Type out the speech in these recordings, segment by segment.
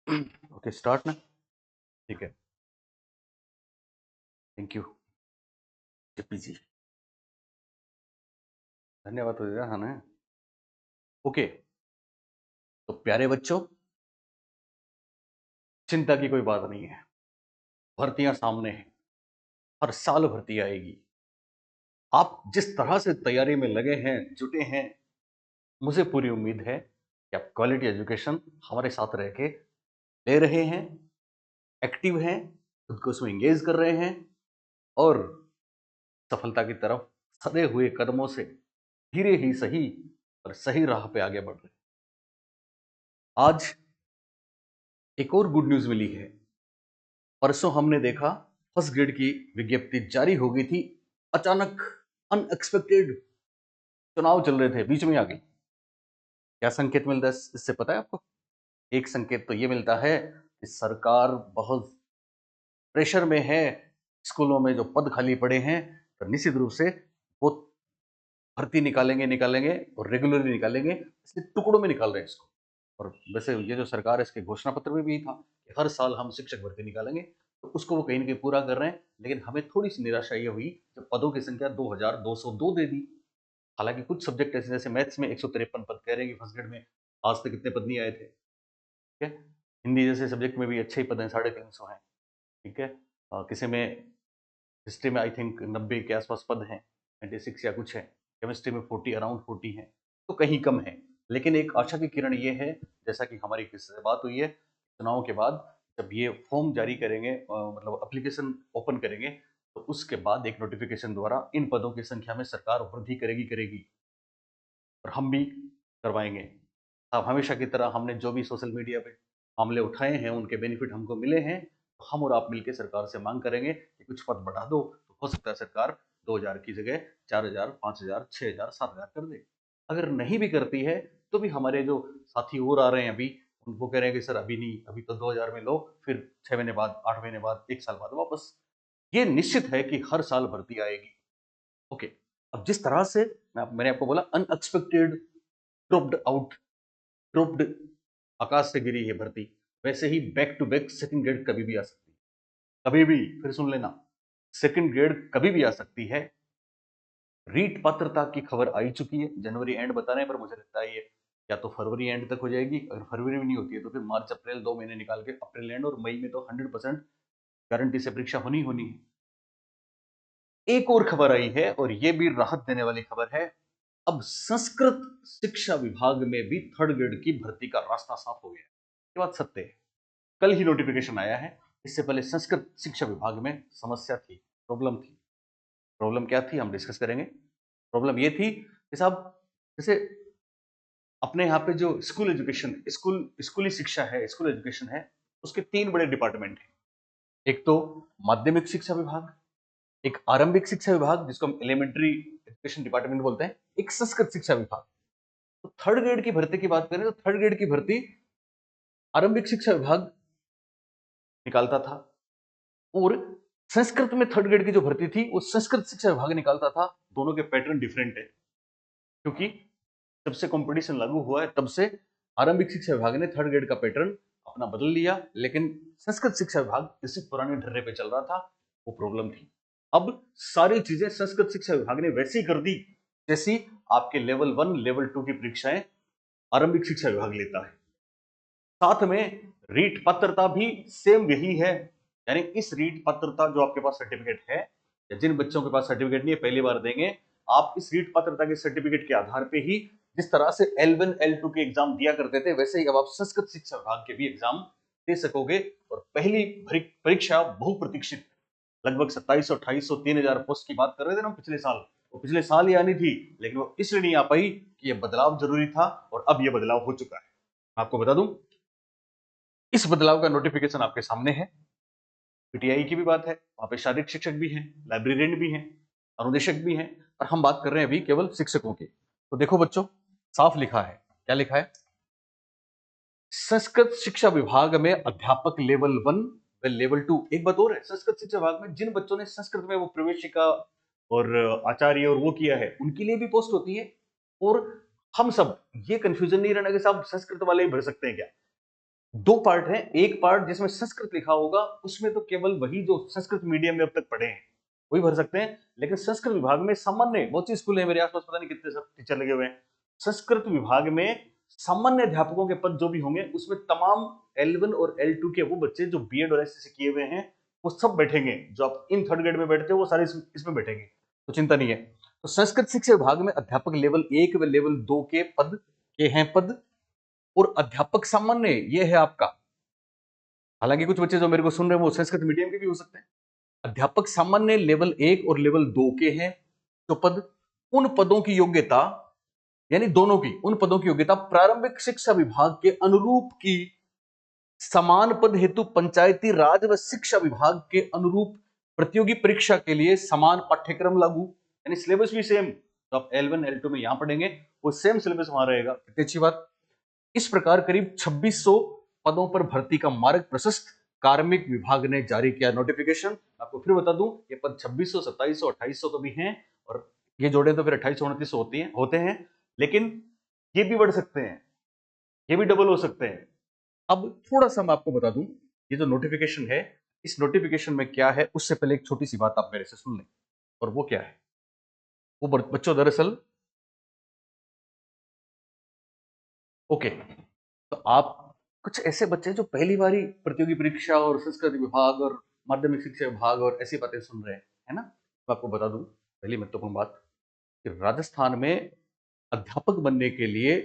Okay, start ना। ठीक है। थैंक यू जेपी जी। धन्यवाद तो दिया, हाँ ना। ओके, तो प्यारे बच्चों, चिंता की कोई बात नहीं है। भर्तियां सामने हैं, हर साल भर्ती आएगी। आप जिस तरह से तैयारी में लगे हैं, जुटे हैं, मुझे पूरी उम्मीद है कि आप क्वालिटी एजुकेशन हमारे साथ रह के ले रहे हैं, एक्टिव हैं, खुद को उसमें एंगेज कर रहे हैं और सफलता की तरफ सधे हुए कदमों से धीरे ही सही और सही राह पे आगे बढ़ रहे हैं। आज एक और गुड न्यूज मिली है। परसों हमने देखा फर्स्ट ग्रेड की विज्ञप्ति जारी हो गई थी। अचानक अनएक्सपेक्टेड चुनाव चल रहे थे, बीच में आ गई। क्या संकेत मिलता है इससे, पता है आपको? एक संकेत तो ये मिलता है कि सरकार बहुत प्रेशर में है। स्कूलों में जो पद खाली पड़े हैं, तो निश्चित रूप से वो भर्ती निकालेंगे निकालेंगे और रेगुलरली निकालेंगे, इसलिए टुकड़ों में निकाल रहे हैं इसको। और वैसे ये जो सरकार है, इसके घोषणा पत्र में भी था कि हर साल हम शिक्षक भर्ती निकालेंगे, तो उसको वो कहीं ना कहीं पूरा कर रहे हैं। लेकिन हमें थोड़ी सी निराशा ये हुई जब पदों की संख्या 2202 दे दी। हालांकि कुछ सब्जेक्ट ऐसे, जैसे मैथ्स में 153 पद कह रहे हैं कि फर्स्ट ग्रेड में आज तक कितने पद नहीं आए थे। ठीक है। हिंदी जैसे सब्जेक्ट में भी अच्छे ही पद हैं, 350 हैं। ठीक है। किसी में हिस्ट्री में आई थिंक 90 के आसपास पद हैं, 96 या कुछ है। केमिस्ट्री में 40, अराउंड 40 हैं। तो कहीं कम है। लेकिन एक आशा की किरण ये है, जैसा कि हमारी किसी से बात हुई है, चुनाव के बाद जब ये फॉर्म जारी करेंगे, मतलब एप्लीकेशन ओपन करेंगे, तो उसके बाद एक नोटिफिकेशन द्वारा इन पदों की संख्या में सरकार वृद्धि करेगी करेगी। और हम भी करवाएंगे। अब हमेशा की तरह हमने जो भी सोशल मीडिया पे मामले उठाए हैं, उनके बेनिफिट हमको मिले हैं, तो हम और आप मिलकर सरकार से मांग करेंगे कि कुछ पद बढ़ा दो। तो हो सकता है सरकार 2000 की जगह 4000, 5000, 6000, 7000 कर दे। अगर नहीं भी करती है, तो भी हमारे जो साथी और आ रहे हैं अभी, उनको कह रहे हैं कि सर अभी नहीं, अभी तो 2000 में लो, फिर 6 महीने बाद, 8 महीने बाद, 1 साल बाद वापस। ये निश्चित है कि हर साल भर्ती आएगी। ओके। अब जिस तरह से मैंने आपको बोला अनएक्सपेक्टेड, ड्रॉप्ड आउट, ड्रॉप्ड, आकाश से गिरी है भर्ती, वैसे ही back to back second grade कभी भी आ सकती है। कभी भी, फिर सुन लेना, सेकंड ग्रेड कभी भी आ सकती है। रीट पात्रता की खबर आई चुकी है, जनवरी एंड बता रहे हैं, पर मुझे लगता है ये या तो फरवरी एंड तक हो जाएगी। अगर फरवरी में नहीं होती है तो फिर मार्च अप्रैल 2 महीने निकाल के अप्रैल एंड, और मई में तो 100% गारंटी से परीक्षा होनी होनी है। एक और खबर आई है और ये भी राहत देने वाली खबर है। अब संस्कृत शिक्षा विभाग में भी थर्ड ग्रेड की भर्ती का रास्ता साफ हो गया। ये बात सत्य है। कल ही नोटिफिकेशन आया है। इससे पहले संस्कृत शिक्षा विभाग में समस्या थी, प्रॉब्लम थी। प्रॉब्लम क्या थी हम डिस्कस करेंगे। प्रॉब्लम ये थी कि साहब, जैसे अपने यहाँ पे जो स्कूल एजुकेशन, स्कूली शिक्षा है, स्कूल एजुकेशन है, उसके 3 बड़े डिपार्टमेंट हैं। एक तो माध्यमिक शिक्षा विभाग, एक आरंभिक शिक्षा विभाग जिसको हम एलिमेंट्री एजुकेशन डिपार्टमेंट बोलते हैं, एक संस्कृत शिक्षा विभाग। तो थर्ड ग्रेड की भर्ती की बात करें तो थर्ड ग्रेड की भर्ती आरंभिक शिक्षा विभाग निकालता था, और संस्कृत में थर्ड ग्रेड की जो भर्ती थी वो संस्कृत शिक्षा विभाग निकालता था। दोनों के पैटर्न डिफरेंट है, क्योंकि जब से कंपटीशन लागू हुआ है तब से आरंभिक शिक्षा विभाग ने थर्ड ग्रेड का पैटर्न अपना बदल लिया, लेकिन संस्कृत शिक्षा विभाग इसी पुराने ढर्रे पे चल रहा था। वो प्रॉब्लम थी। अब सारी चीजें संस्कृत शिक्षा विभाग ने वैसी कर दी जैसी आपके लेवल 1, लेवल 2 की परीक्षाएं आरंभिक शिक्षा विभाग लेता है। साथ में रीट पात्रता भी सेम यही है। यानी इस रीट पात्रता जो आपके पास सर्टिफिकेट है, या जिन बच्चों के पास सर्टिफिकेट नहीं है पहली बार देंगे, आप इस रीट पात्रता के सर्टिफिकेट के आधार पे ही, जिस तरह से L1 L2 के एग्जाम दिया करते थे, वैसे ही अब आप संस्कृत शिक्षा विभाग के भी एग्जाम दे सकोगे। और पहली परीक्षा बहुप्रतीक्षित, लगभग 2700, 2800, 3000 पोस्ट की बात कर रहे थे ना पिछले साल, वो पिछले साल ही आनी थी, लेकिन वो इसलिए नहीं आ पाई कि यह बदलाव जरूरी था, और अब यह बदलाव हो चुका है। आपको बता दूं, इस बदलाव का नोटिफिकेशन आपके सामने है। पीटीआई की भी बात है, वहां पे शारीरिक शिक्षक भी हैं, लाइब्रेरियन भी हैं, अनुदेशक भी हैं, और हम बात कर रहे हैं अभी केवल शिक्षकों की। तो देखो बच्चों, साफ लिखा है, क्या लिखा है? संस्कृत शिक्षा विभाग में अध्यापक लेवल 1 व लेवल 2। एक बात और है, संस्कृत शिक्षा विभाग में जिन बच्चों ने संस्कृत में वो प्रवेशिका और आचार्य और वो किया है, उनके लिए भी पोस्ट होती है। और हम सब ये कंफ्यूजन नहीं रहना कि साहब संस्कृत वाले ही भर सकते हैं क्या। दो पार्ट है, एक पार्ट जिसमें संस्कृत लिखा होगा, उसमें तो केवल वही जो संस्कृत मीडियम में अब तक पढ़े हैं वही भर सकते हैं। लेकिन संस्कृत विभाग में सामान्य, बहुत सी स्कूल है मेरे आसपास, पता नहीं कितने सब टीचर लगे हुए हैं, संस्कृत विभाग में सामान्य अध्यापकों के पद जो भी होंगे उसमें तमाम L1 और L2 के वो बच्चे जो बीएड और एसएससी किए हुए हैं वो सब बैठेंगे। जो आप इन थर्ड ग्रेड में बैठते हो वो सारे इसमें बैठेंगे, तो चिंता नहीं है। तो संस्कृत शिक्षा विभाग में अध्यापक लेवल 1 व लेवल 2 के पद के हैं पद, और अध्यापक सामान्य ये है आपका। हालांकि कुछ बच्चे जो मेरे को सुन रहे हैं वो संस्कृत मीडियम के भी हो सकते हैं। अध्यापक सामान्य लेवल 1 और लेवल 2 के हैं जो पद, उन पदों की योग्यता, यानी दोनों की, उन पदों की योग्यता प्रारंभिक शिक्षा विभाग के अनुरूप की समान पद हेतु पंचायती राज व शिक्षा विभाग के अनुरूप प्रतियोगी परीक्षा के लिए समान पाठ्यक्रम लागू, यानी सिलेबस भी सेम। तो आप L1 L2 में यहां पढ़ेंगे वो सेम सिलेबस वहां रहेगा। कितनी अच्छी बात। इस प्रकार करीब 2600 पदों पर भर्ती का मार्ग प्रशस्त कार्मिक विभाग ने जारी किया नोटिफिकेशन। आपको फिर बता दूं ये पद 2600, 2700, 2800 तो भी हैं, और ये जोड़े तो फिर 2800, 2900 होते हैं, लेकिन ये भी बढ़ सकते हैं, ये भी डबल हो सकते हैं। अब थोड़ा सा मैं आपको बता दूं ये जो नोटिफिकेशन है, इस नोटिफिकेशन में क्या है उससे पहले एक छोटी सी बात आप मेरे से सुन लें। और वो क्या है, वो बच्चों दरअसल, ओके, तो आप कुछ ऐसे बच्चे जो पहली बारी प्रतियोगी परीक्षा और संस्कृत विभाग और माध्यमिक शिक्षा विभाग और ऐसी बातें सुन रहे हैं, है ना, तो आपको बता दूं पहली महत्वपूर्ण बात कि राजस्थान में अध्यापक बनने के लिए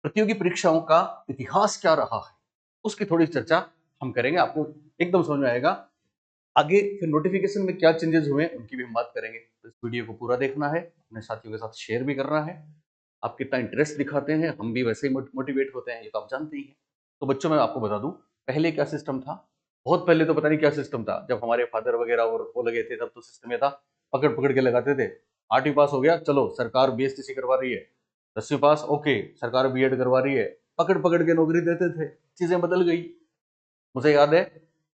प्रतियोगी परीक्षाओं का इतिहास क्या रहा है उसकी थोड़ी चर्चा हम करेंगे, आपको एकदम समझ में आएगा। आगे फिर नोटिफिकेशन में क्या चेंजेस हुए उनकी भी हम बात करेंगे। तो इस वीडियो को पूरा देखना है, अपने साथियों के साथ शेयर भी करना है। आप कितना इंटरेस्ट दिखाते हैं हम भी वैसे ही मोटिवेट होते हैं, ये तो आप जानते ही हैं। तो बच्चों मैं आपको बता दूं पहले क्या सिस्टम था। बहुत पहले तो पता नहीं क्या सिस्टम था, जब हमारे फादर वगैरह और वो लगे थे तब तो सिस्टम ये था, पकड़ पकड़ के लगाते थे। 8वीं पास हो गया, चलो सरकार बीएसटीसी करवा रही है। 10वीं पास, ओके सरकार बीएड करवा रही है, पकड़ पकड़ के नौकरी देते थे। चीजें बदल गई। मुझे याद है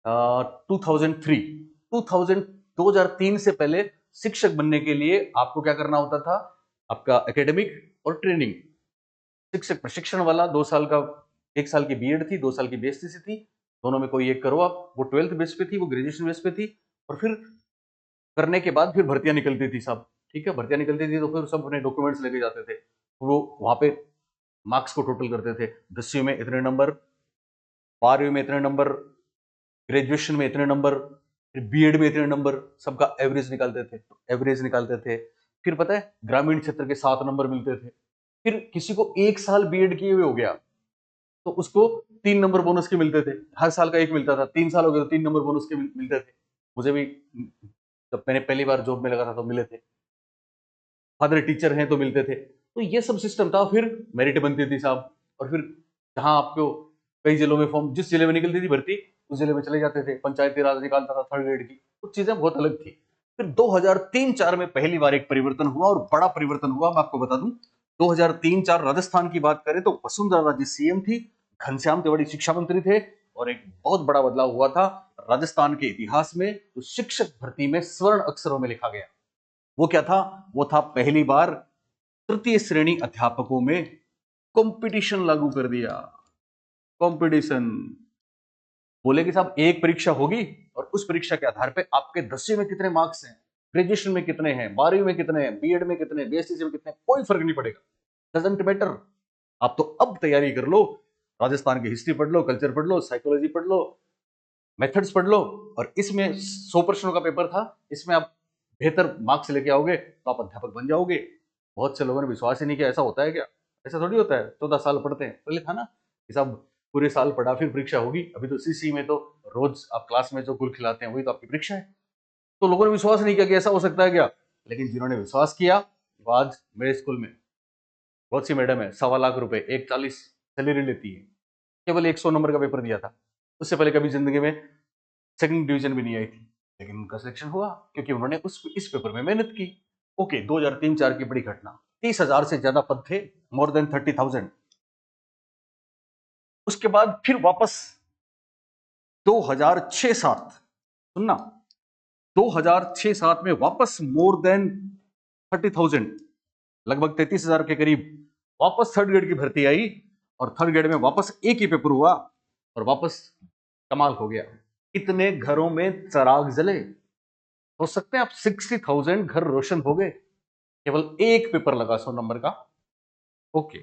2003 2003 से पहले शिक्षक बनने के लिए आपको क्या करना होता था, आपका एकेडमिक और ट्रेनिंग, शिक्षक प्रशिक्षण वाला 2 साल का, 1 साल की बीएड थी, 2 साल की बीएसटीसी थी, दोनों में कोई एक करो आप। वो 12th बेस पे थी, वो ग्रेजुएशन बेस पे थी, और फिर करने के बाद फिर भर्तियां निकलती थी सब। ठीक है, भर्तियां निकलती थी तो फिर सब अपने डॉक्यूमेंट्स लेके जाते थे, वो वहां पे मार्क्स को टोटल करते थे। 10वीं में इतने नंबर, 12वीं में इतने नंबर, ग्रेजुएशन में इतने नंबर, फिर बीएड में इतने नंबर, सबका एवरेज निकालते थे। एवरेज निकालते थे, फिर पता है ग्रामीण क्षेत्र के 7 नंबर मिलते थे। फिर किसी को 1 साल बीएड किए हुए हो गया तो उसको 3 नंबर बोनस के मिलते थे, हर साल का एक मिलता था। 3 साल हो गए तो 3 नंबर बोनस के मिलते थे। मुझे भी जब मैंने पहली बार जॉब में लगा था तो मिले थे, फादर टीचर हैं तो मिलते थे। तो ये सब सिस्टम था, फिर मेरिट बनती थी साहब, और फिर जहां आपको कई जिलों में फॉर्म, जिस जिले में निकलती थी भर्ती उस जिले में चले जाते थे, पंचायती राज निकालता था थर्ड ग्रेड की, कुछ चीजें बहुत अलग थी। फिर 2003-4 में पहली बार एक परिवर्तन हुआ, और बड़ा परिवर्तन हुआ। मैं आपको बता दूं 2003-4 राजस्थान की बात करें तो वसुंधरा राजे सीएम थी, घनश्याम तिवारी शिक्षा मंत्री थे, और एक बहुत बड़ा बदलाव हुआ था राजस्थान के इतिहास में, तो शिक्षक भर्ती में स्वर्ण अक्षरों में लिखा गया। वो क्या था, वो था पहली बार तृतीय श्रेणी अध्यापकों में कंपटीशन लागू कर दिया। कंपटीशन, बोले कि साहब एक परीक्षा होगी और उस परीक्षा के आधार पे आपके 10वीं में कितने मार्क्स हैं, ग्रेजुएशन में कितने हैं, 12वीं में कितने हैं, बीएड में कितने, बीएससी में कितने, कोई फर्क नहीं पड़ेगा, डजंट मैटर। आप तो अब तैयारी कर लो, राजस्थान की हिस्ट्री पढ़ लो, कल्चर पढ़ लो, साइकोलॉजी पढ़ लो, मेथड्स पढ़ लो, और इसमें 100 प्रश्नों का पेपर था, इसमें आप बेहतर मार्क्स लेके आओगे तो आप अध्यापक बन जाओगे। बहुत से लोगों ने विश्वास ही नहीं किया, ऐसा होता है क्या, ऐसा थोड़ी होता है। 14 साल पढ़ते हैं, पहले था ना कि सब पूरे साल पढ़ा फिर परीक्षा होगी। अभी तो सीसी में तो रोज आप क्लास में जो गुल खिलाते हैं वही तो आपकी परीक्षा है। तो लोगों ने विश्वास नहीं किया कि ऐसा हो सकता है क्या, लेकिन जिन्होंने विश्वास किया, वो आज मेरे स्कूल में बहुत सी मैडम है, 1.25 लाख रुपए 140 सैलरी लेती है, केवल 100 नंबर का पेपर दिया था। उससे पहले कभी जिंदगी में सेकंड डिवीजन भी नहीं आई थी, लेकिन उनका सिलेक्शन हुआ क्योंकि उन्होंने इस पेपर में मेहनत की। ओके, 2003-4 की बड़ी घटना, 30,000 से ज्यादा पद थे, मोर देन 30,000। उसके बाद फिर वापस 2006-7, सुनना, 2006-7 में वापस मोर देन 30,000, लगभग 33,000 के करीब वापस थर्ड ग्रेड की भर्ती आई, और थर्ड ग्रेड में वापस एक ही पेपर हुआ, और वापस कमाल हो गया। इतने घरों में चिराग जले, हो सकते हैं आप 60,000 घर रोशन हो गए, केवल एक पेपर लगा 100 नंबर का। ओके,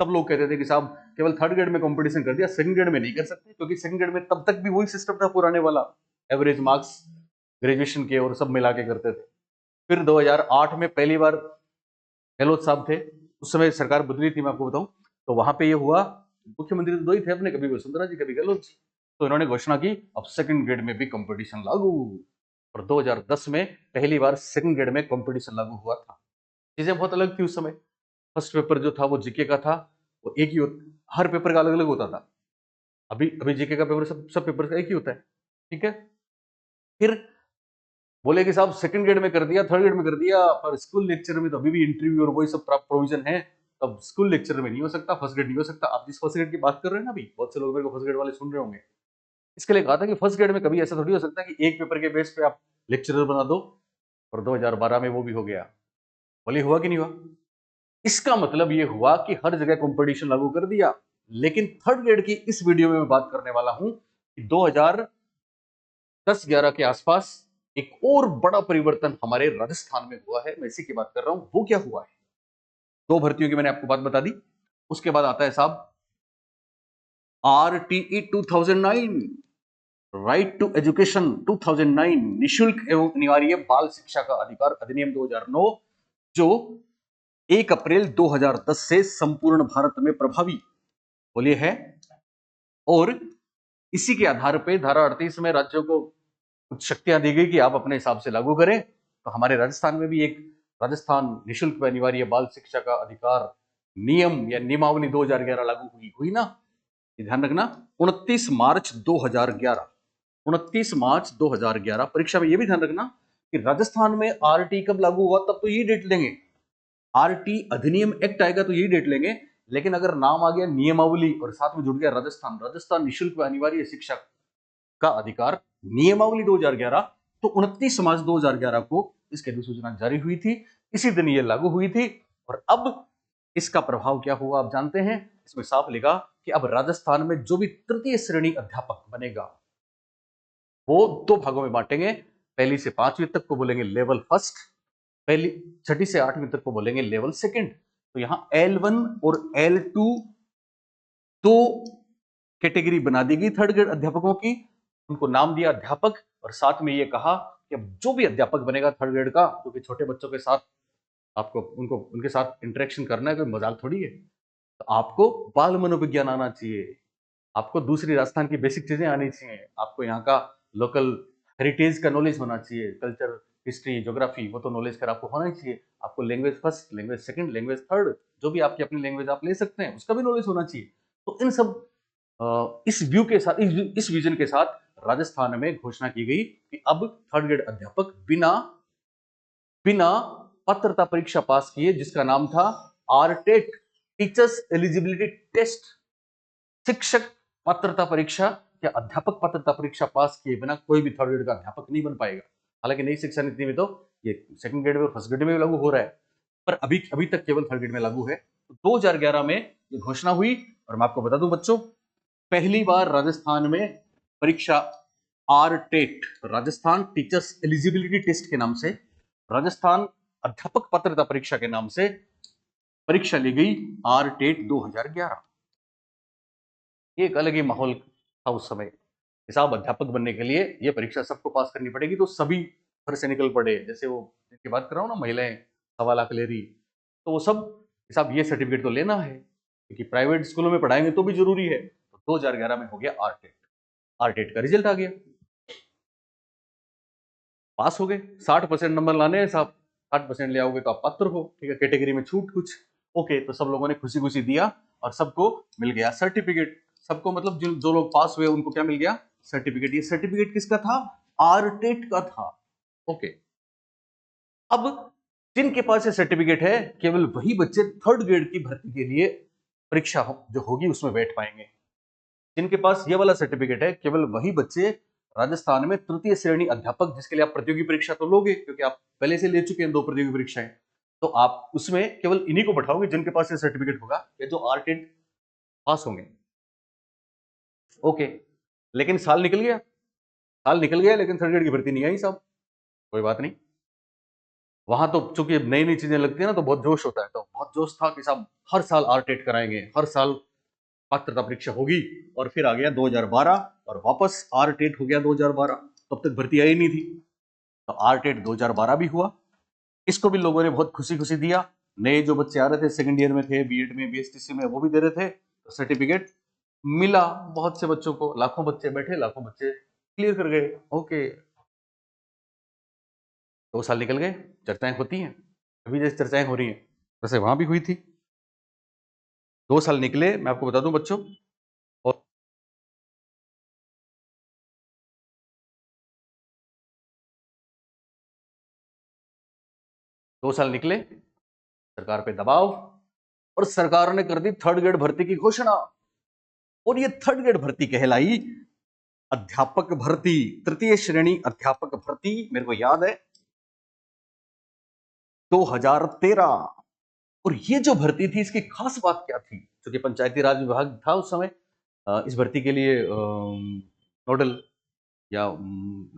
तब लोग कहते थे कि साहब केवल थर्ड ग्रेड में कंपटीशन कर दिया, सेकंड ग्रेड में नहीं कर सकते, क्योंकि सेकंड ग्रेड में तब तक भी वही सिस्टम था पुराने वाला, एवरेज मार्क्स ग्रेजुएशन के और सब मिला के करते थे। फिर 2008 में पहली बार गहलोत साहब थे, उस समय सरकार बदली थी मैं आपको बताऊं, तो वहां पे ये हुआ, मुख्यमंत्री तो दो ही थे अपने, कभी वसुंधरा जी कभी गहलोत जी, तो इन्होंने घोषणा की अब सेकंड ग्रेड में भी कंपटीशन लागू। और 2010 में पहली बार सेकंड ग्रेड में कंपटीशन लागू हुआ था। चीजें बहुत अलग थी उस समय। फर्स्ट पेपर जो था वो जीके का था, वो एक ही हर पेपर का अलग अलग होता था। अभी अभी जीके का पेपर सब पेपर का एक ही होता है, ठीक है। फिर बोले कि साहब सेकंड ग्रेड में कर दिया, थर्ड ग्रेड में कर दिया, पर स्कूल लेक्चर में तो अभी भी इंटरव्यू और वही सब प्रोविजन है, तब स्कूल लेक्चर में नहीं हो सकता, फर्स्ट ग्रेड नहीं हो सकता। आप जिस फर्स्ट ग्रेड की बात कर रहे हैं ना, अभी बहुत से लोग मेरे को फर्स्ट ग्रेड वाले सुन रहे होंगे, इसके लिए कहा था कि फर्स्ट ग्रेड में कभी ऐसा थोड़ी हो सकता है कि एक पेपर के बेस पे आप लेक्चरर बना दो, और 2012 में वो भी हो गया। बोले हुआ कि नहीं हुआ? इसका मतलब ये हुआ कि हर जगह कंपटीशन लागू कर दिया। लेकिन थर्ड ग्रेड की इस वीडियो में मैं बात करने वाला हूं कि 2010-11 के आसपास एक और बड़ा परिवर्तन हमारे राजस्थान में हुआ है, मैं इसी की बात कर रहा हूं। वो क्या हुआ है? दो भर्तियों की मैंने आपको बात बता दी, उसके बाद आता है साहब RTE 2009, राइट टू एजुकेशन 2009, निशुल्क एवं अनिवार्य बाल शिक्षा का अधिकार अधिनियम 2009, जो 1 अप्रैल 2010 से संपूर्ण भारत में प्रभावी बोलिए है। और इसी के आधार पर धारा 38 में राज्यों को कुछ शक्तियां दी गई कि आप अपने हिसाब से लागू करें। तो हमारे राजस्थान में भी एक राजस्थान निशुल्क व अनिवार्य बाल शिक्षा का अधिकार नियम या नियमावली 2011 लागू हुई ना, ध्यान रखना। 29 मार्च 2011, 29 मार्च 2011 परीक्षा में यह भी ध्यान रखना कि राजस्थान में आरटी कब लागू हुआ, तब तो यही डेट लेंगे। आरटी अधिनियम एक्ट आएगा तो यही डेट लेंगे। लेकिन अगर नाम आ गया नियमावली और साथ में जुड़ गया राजस्थान, राजस्थान निशुल्क व अनिवार्य शिक्षा का अधिकार नियमावली 2011, तो 29 मार्च 2011 को इसकी अधिसूचना जारी हुई थी, इसी दिन ये लागू हुई थी। और अब इसका प्रभाव क्या हुआ आप जानते हैं? इसमें साफ लिखा कि अब राजस्थान में जो भी तृतीय श्रेणी अध्यापक बनेगा वो दो भागों में बांटेंगे। पहली से पांचवीं तक को बोलेंगे लेवल फर्स्ट, पहली छठी से आठवीं तक को बोलेंगे लेवल सेकंड। तो यहां L1 और L2 दो कैटेगरी बना दी गई थर्ड ग्रेड अध्यापकों की, उनको नाम दिया अध्यापक। और साथ में ये कहा कि अब जो भी अध्यापक बनेगा थर्ड ग्रेड का, क्योंकि छोटे बच्चों के साथ आपको उनके साथ इंटरेक्शन करना है, कोई मजाक थोड़ी है, तो आपको बाल मनोविज्ञान आना चाहिए, आपको दूसरी राजस्थान की बेसिक चीजें आनी चाहिए, आपको यहाँ का लोकल हेरिटेज का नॉलेज होना चाहिए, कल्चर हिस्ट्री ज्योग्राफी वो तो नॉलेज कर आपको होना ही चाहिए, आपको language first, language second, language third, जो भी आपकी अपनी लैंग्वेज आप ले सकते हैं उसका भी नॉलेज होना चाहिए। तो इन सब इस व्यू के साथ, इस विजन के साथ राजस्थान में घोषणा की गई कि अब थर्ड ग्रेड अध्यापक बिना बिना पात्रता परीक्षा पास किए, जिसका नाम था आरटेट, टीचर्स एलिजिबिलिटी टेस्ट, शिक्षक पात्रता परीक्षा या अध्यापक पात्रता परीक्षा पास किए बिना कोई भी थर्ड ग्रेड का अध्यापक नहीं बन पाएगा। हालांकि नई शिक्षा नीति में तो ये सेकंड ग्रेड में और फर्स्ट ग्रेड में भी लागू हो रहा है, पर अभी अभी तक केवल थर्ड ग्रेड में लागू है। तो 2011 में ये घोषणा हुई। और मैं आपको बता दूं बच्चों, पहली बार राजस्थान में परीक्षा आरटेट, राजस्थान टीचर्स एलिजिबिलिटी टेस्ट के नाम से, राजस्थान अध्यापक पात्रता परीक्षा के नाम से परीक्षा ली गई, आरटेट 2011। एक अलग ही माहौल था उस समय। हिसाब अध्यापक बनने के लिए ये परीक्षा सबको पास करनी पड़ेगी, तो सभी घर से निकल पड़े। जैसे वो जिनकी बात कर रहा हूँ ना, महिलाएं 1.25 लाख ले रही, तो वो सब हिसाब ये सर्टिफिकेट तो लेना है, क्योंकि प्राइवेट स्कूलों में पढ़ाएंगे तो भी जरूरी है। तो 2011 में हो गया आरटेट, आरटेट का रिजल्ट आ गया, पास हो गए। 60% नंबर लाने हैं साहब, 60% ले आओगे तो आप पात्र हो, ठीक है, कैटेगरी में छूट कुछ, ओके। तो सब लोगों ने खुशी खुशी दिया और सबको मिल गया सर्टिफिकेट। सबको मतलब जो लोग पास हुए उनको क्या मिल गया? सर्टिफिकेट। ये सर्टिफिकेट किसका था? आरटेट का था, ओके। अब जिनके पास ये सर्टिफिकेट है, केवल वही बच्चे थर्ड ग्रेड की भर्ती के लिए परीक्षा जो होगी उसमें बैठ पाएंगे। जिनके पास ये वाला सर्टिफिकेट है, केवल वही बच्चे राजस्थान में तृतीय श्रेणी अध्यापक, जिसके लिए आप प्रतियोगी परीक्षा तो लोगे क्योंकि आप पहले से ले चुके हैं 2 प्रतियोगी परीक्षाएं, तो आप उसमें केवल इन्हीं को बैठाओगे जिनके पास ये सर्टिफिकेट होगा या जो आरटेट पास होंगे। ओके, लेकिन साल निकल गया, साल निकल गया, लेकिन थर्ड ग्रेड की भर्ती नहीं आई साहब। कोई बात नहीं, वहां तो चूंकि नई नई चीजें लगती है ना, तो बहुत जोश होता है, तो बहुत जोश था कि साहब हर साल आरटेट कराएंगे, हर साल पात्रता परीक्षा होगी। और फिर आ गया 2012 और वापस आरटेट हो गया 2012। तब तक भर्ती आई नहीं थी, तो आरटेट 2012 भी हुआ। इसको भी लोगों ने बहुत खुशी खुशी दिया। नए जो बच्चे आ रहे थे, सेकंड ईयर में थे, बीएड में, बीएसटीसी में, वो भी दे रहे थे, तो सर्टिफिकेट मिला बहुत से बच्चों को। लाखों बच्चे बैठे, लाखों बच्चे क्लियर कर गए। ओके, 2 साल निकल गए, चर्चाएं होती हैं, अभी जैसे चर्चाएं हो रही हैं वैसे वहां भी हुई थी। 2 साल निकले, मैं आपको बता दूं बच्चों, और 2 साल निकले, सरकार पे दबाव, और सरकार ने कर दी थर्ड ग्रेड भर्ती की घोषणा। और ये थर्ड ग्रेड भर्ती कहलाई अध्यापक भर्ती, तृतीय श्रेणी अध्यापक भर्ती। मेरे को याद है 2013। और ये जो भर्ती थी, इसकी खास बात क्या थी? क्योंकि पंचायती राज विभाग था उस समय इस भर्ती के लिए नोडल या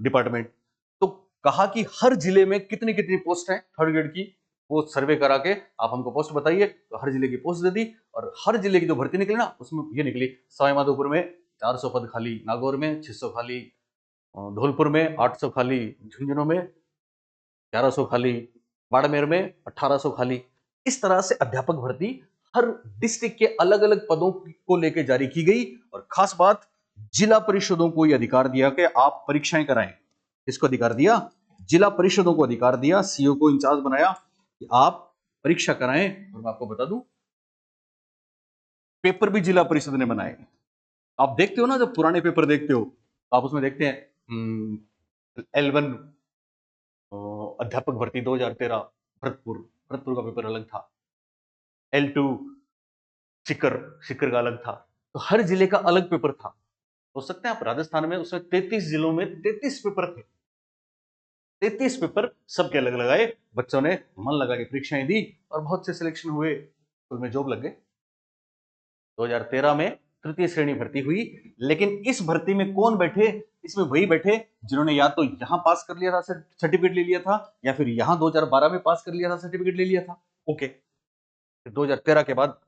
डिपार्टमेंट। तो कहा कि हर जिले में कितनी कितनी पोस्ट है थर्ड ग्रेड की, वो सर्वे करा के आप हमको पोस्ट बताइए। तो हर जिले की पोस्ट दे दी, और हर जिले की जो भर्ती निकली ना, उसमें ये निकली सवाईमाधोपुर में 400 पद खाली, नागौर में 600 खाली, धौलपुर में 800 खाली, झुंझुनू में 1100 खाली, बाड़मेर में 1800 खाली। इस तरह से अध्यापक भर्ती हर डिस्ट्रिक्ट के अलग अलग पदों को लेकर जारी की गई। और खास बात, जिला परिषदों को यह अधिकार दिया कि आप परीक्षाएं कराएं। इसको अधिकार दिया, जिला परिषदों को अधिकार दिया, सीओ को इंचार्ज बनाया कि आप परीक्षा कराएं। और मैं आपको बता दूं, पेपर भी जिला परिषद ने बनाए। आप देखते हो ना, जब पुराने पेपर देखते हो तो आप उसमें देखते हैं L1 अध्यापक भर्ती 2013 भरतपुर, भरतपुर का पेपर अलग था। L2 सीकर, सीकर का अलग था। तो हर जिले का अलग पेपर था। हो सकते हैं आप राजस्थान में, उसमें 33 जिलों में 33 पेपर थे, 33 पेपर सबके अलग लगाए। बच्चों ने मन लगा के परीक्षाएं दी, और बहुत से सिलेक्शन हुए, स्कूल में जॉब लग गए। 2013 में तृतीय श्रेणी भर्ती हुई। लेकिन इस भर्ती में कौन बैठे? इसमें वही बैठे जिन्होंने या तो यहां पास कर लिया था, सर्टिफिकेट ले लिया था, या फिर यहां 2012 में पास कर लिया था, सर्टिफिकेट ले लिया था। ओके, 2013 के बाद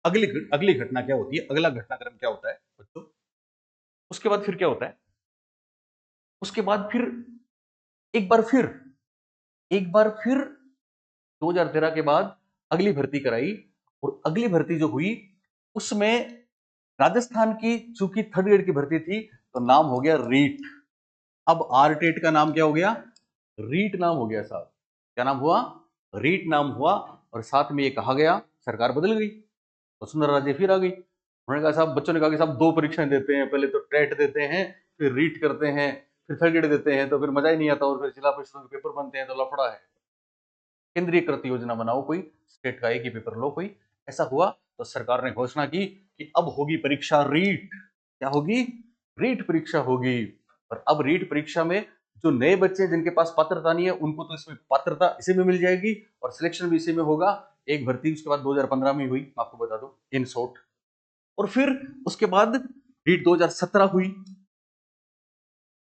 अगली अगली घटना क्या होती है, अगला घटनाक्रम क्या होता है बच्चों? उसके बाद फिर क्या होता है? उसके बाद फिर एक बार फिर एक बार फिर 2013 के बाद अगली भर्ती कराई। और अगली भर्ती जो हुई, उसमें राजस्थान की चूंकि थर्ड ग्रेड की भर्ती थी, तो नाम हो गया रीट। अब आरटेट का नाम क्या हो गया? रीट नाम हो गया साहब। क्या नाम हुआ? रीट नाम हुआ। और साथ में ये कहा गया, सरकार बदल गई, वसुंधरा राजे फिर आ गई। उन्होंने कहा साहब, बच्चों ने कहा कि साहब 2 परीक्षाएं देते हैं, पहले तो टेट देते हैं, फिर रीट करते हैं, फिर थर्ड ग्रेड देते हैं, तो फिर मजा ही नहीं आता, और फिर जिला परिषद के पेपर बनते हैं, तो लफड़ा है। केंद्रीयकृत योजना बनाओ, कोई स्टेट का एक ही पेपर लो कोई। ऐसा हुआ, तो सरकार ने घोषणा की कि अब होगी परीक्षा रीट। क्या होगी? रीट परीक्षा होगी। और अब रीट परीक्षा में जो नए बच्चे जिनके पास पात्रता नहीं है, उनको तो इसमें पात्रता इसी में मिल जाएगी, और सिलेक्शन भी इसी में होगा। एक भर्ती उसके बाद 2015 में हुई, मैं आपको बता दूं इन शॉर्ट। और फिर उसके बाद रीट 2017 हुई,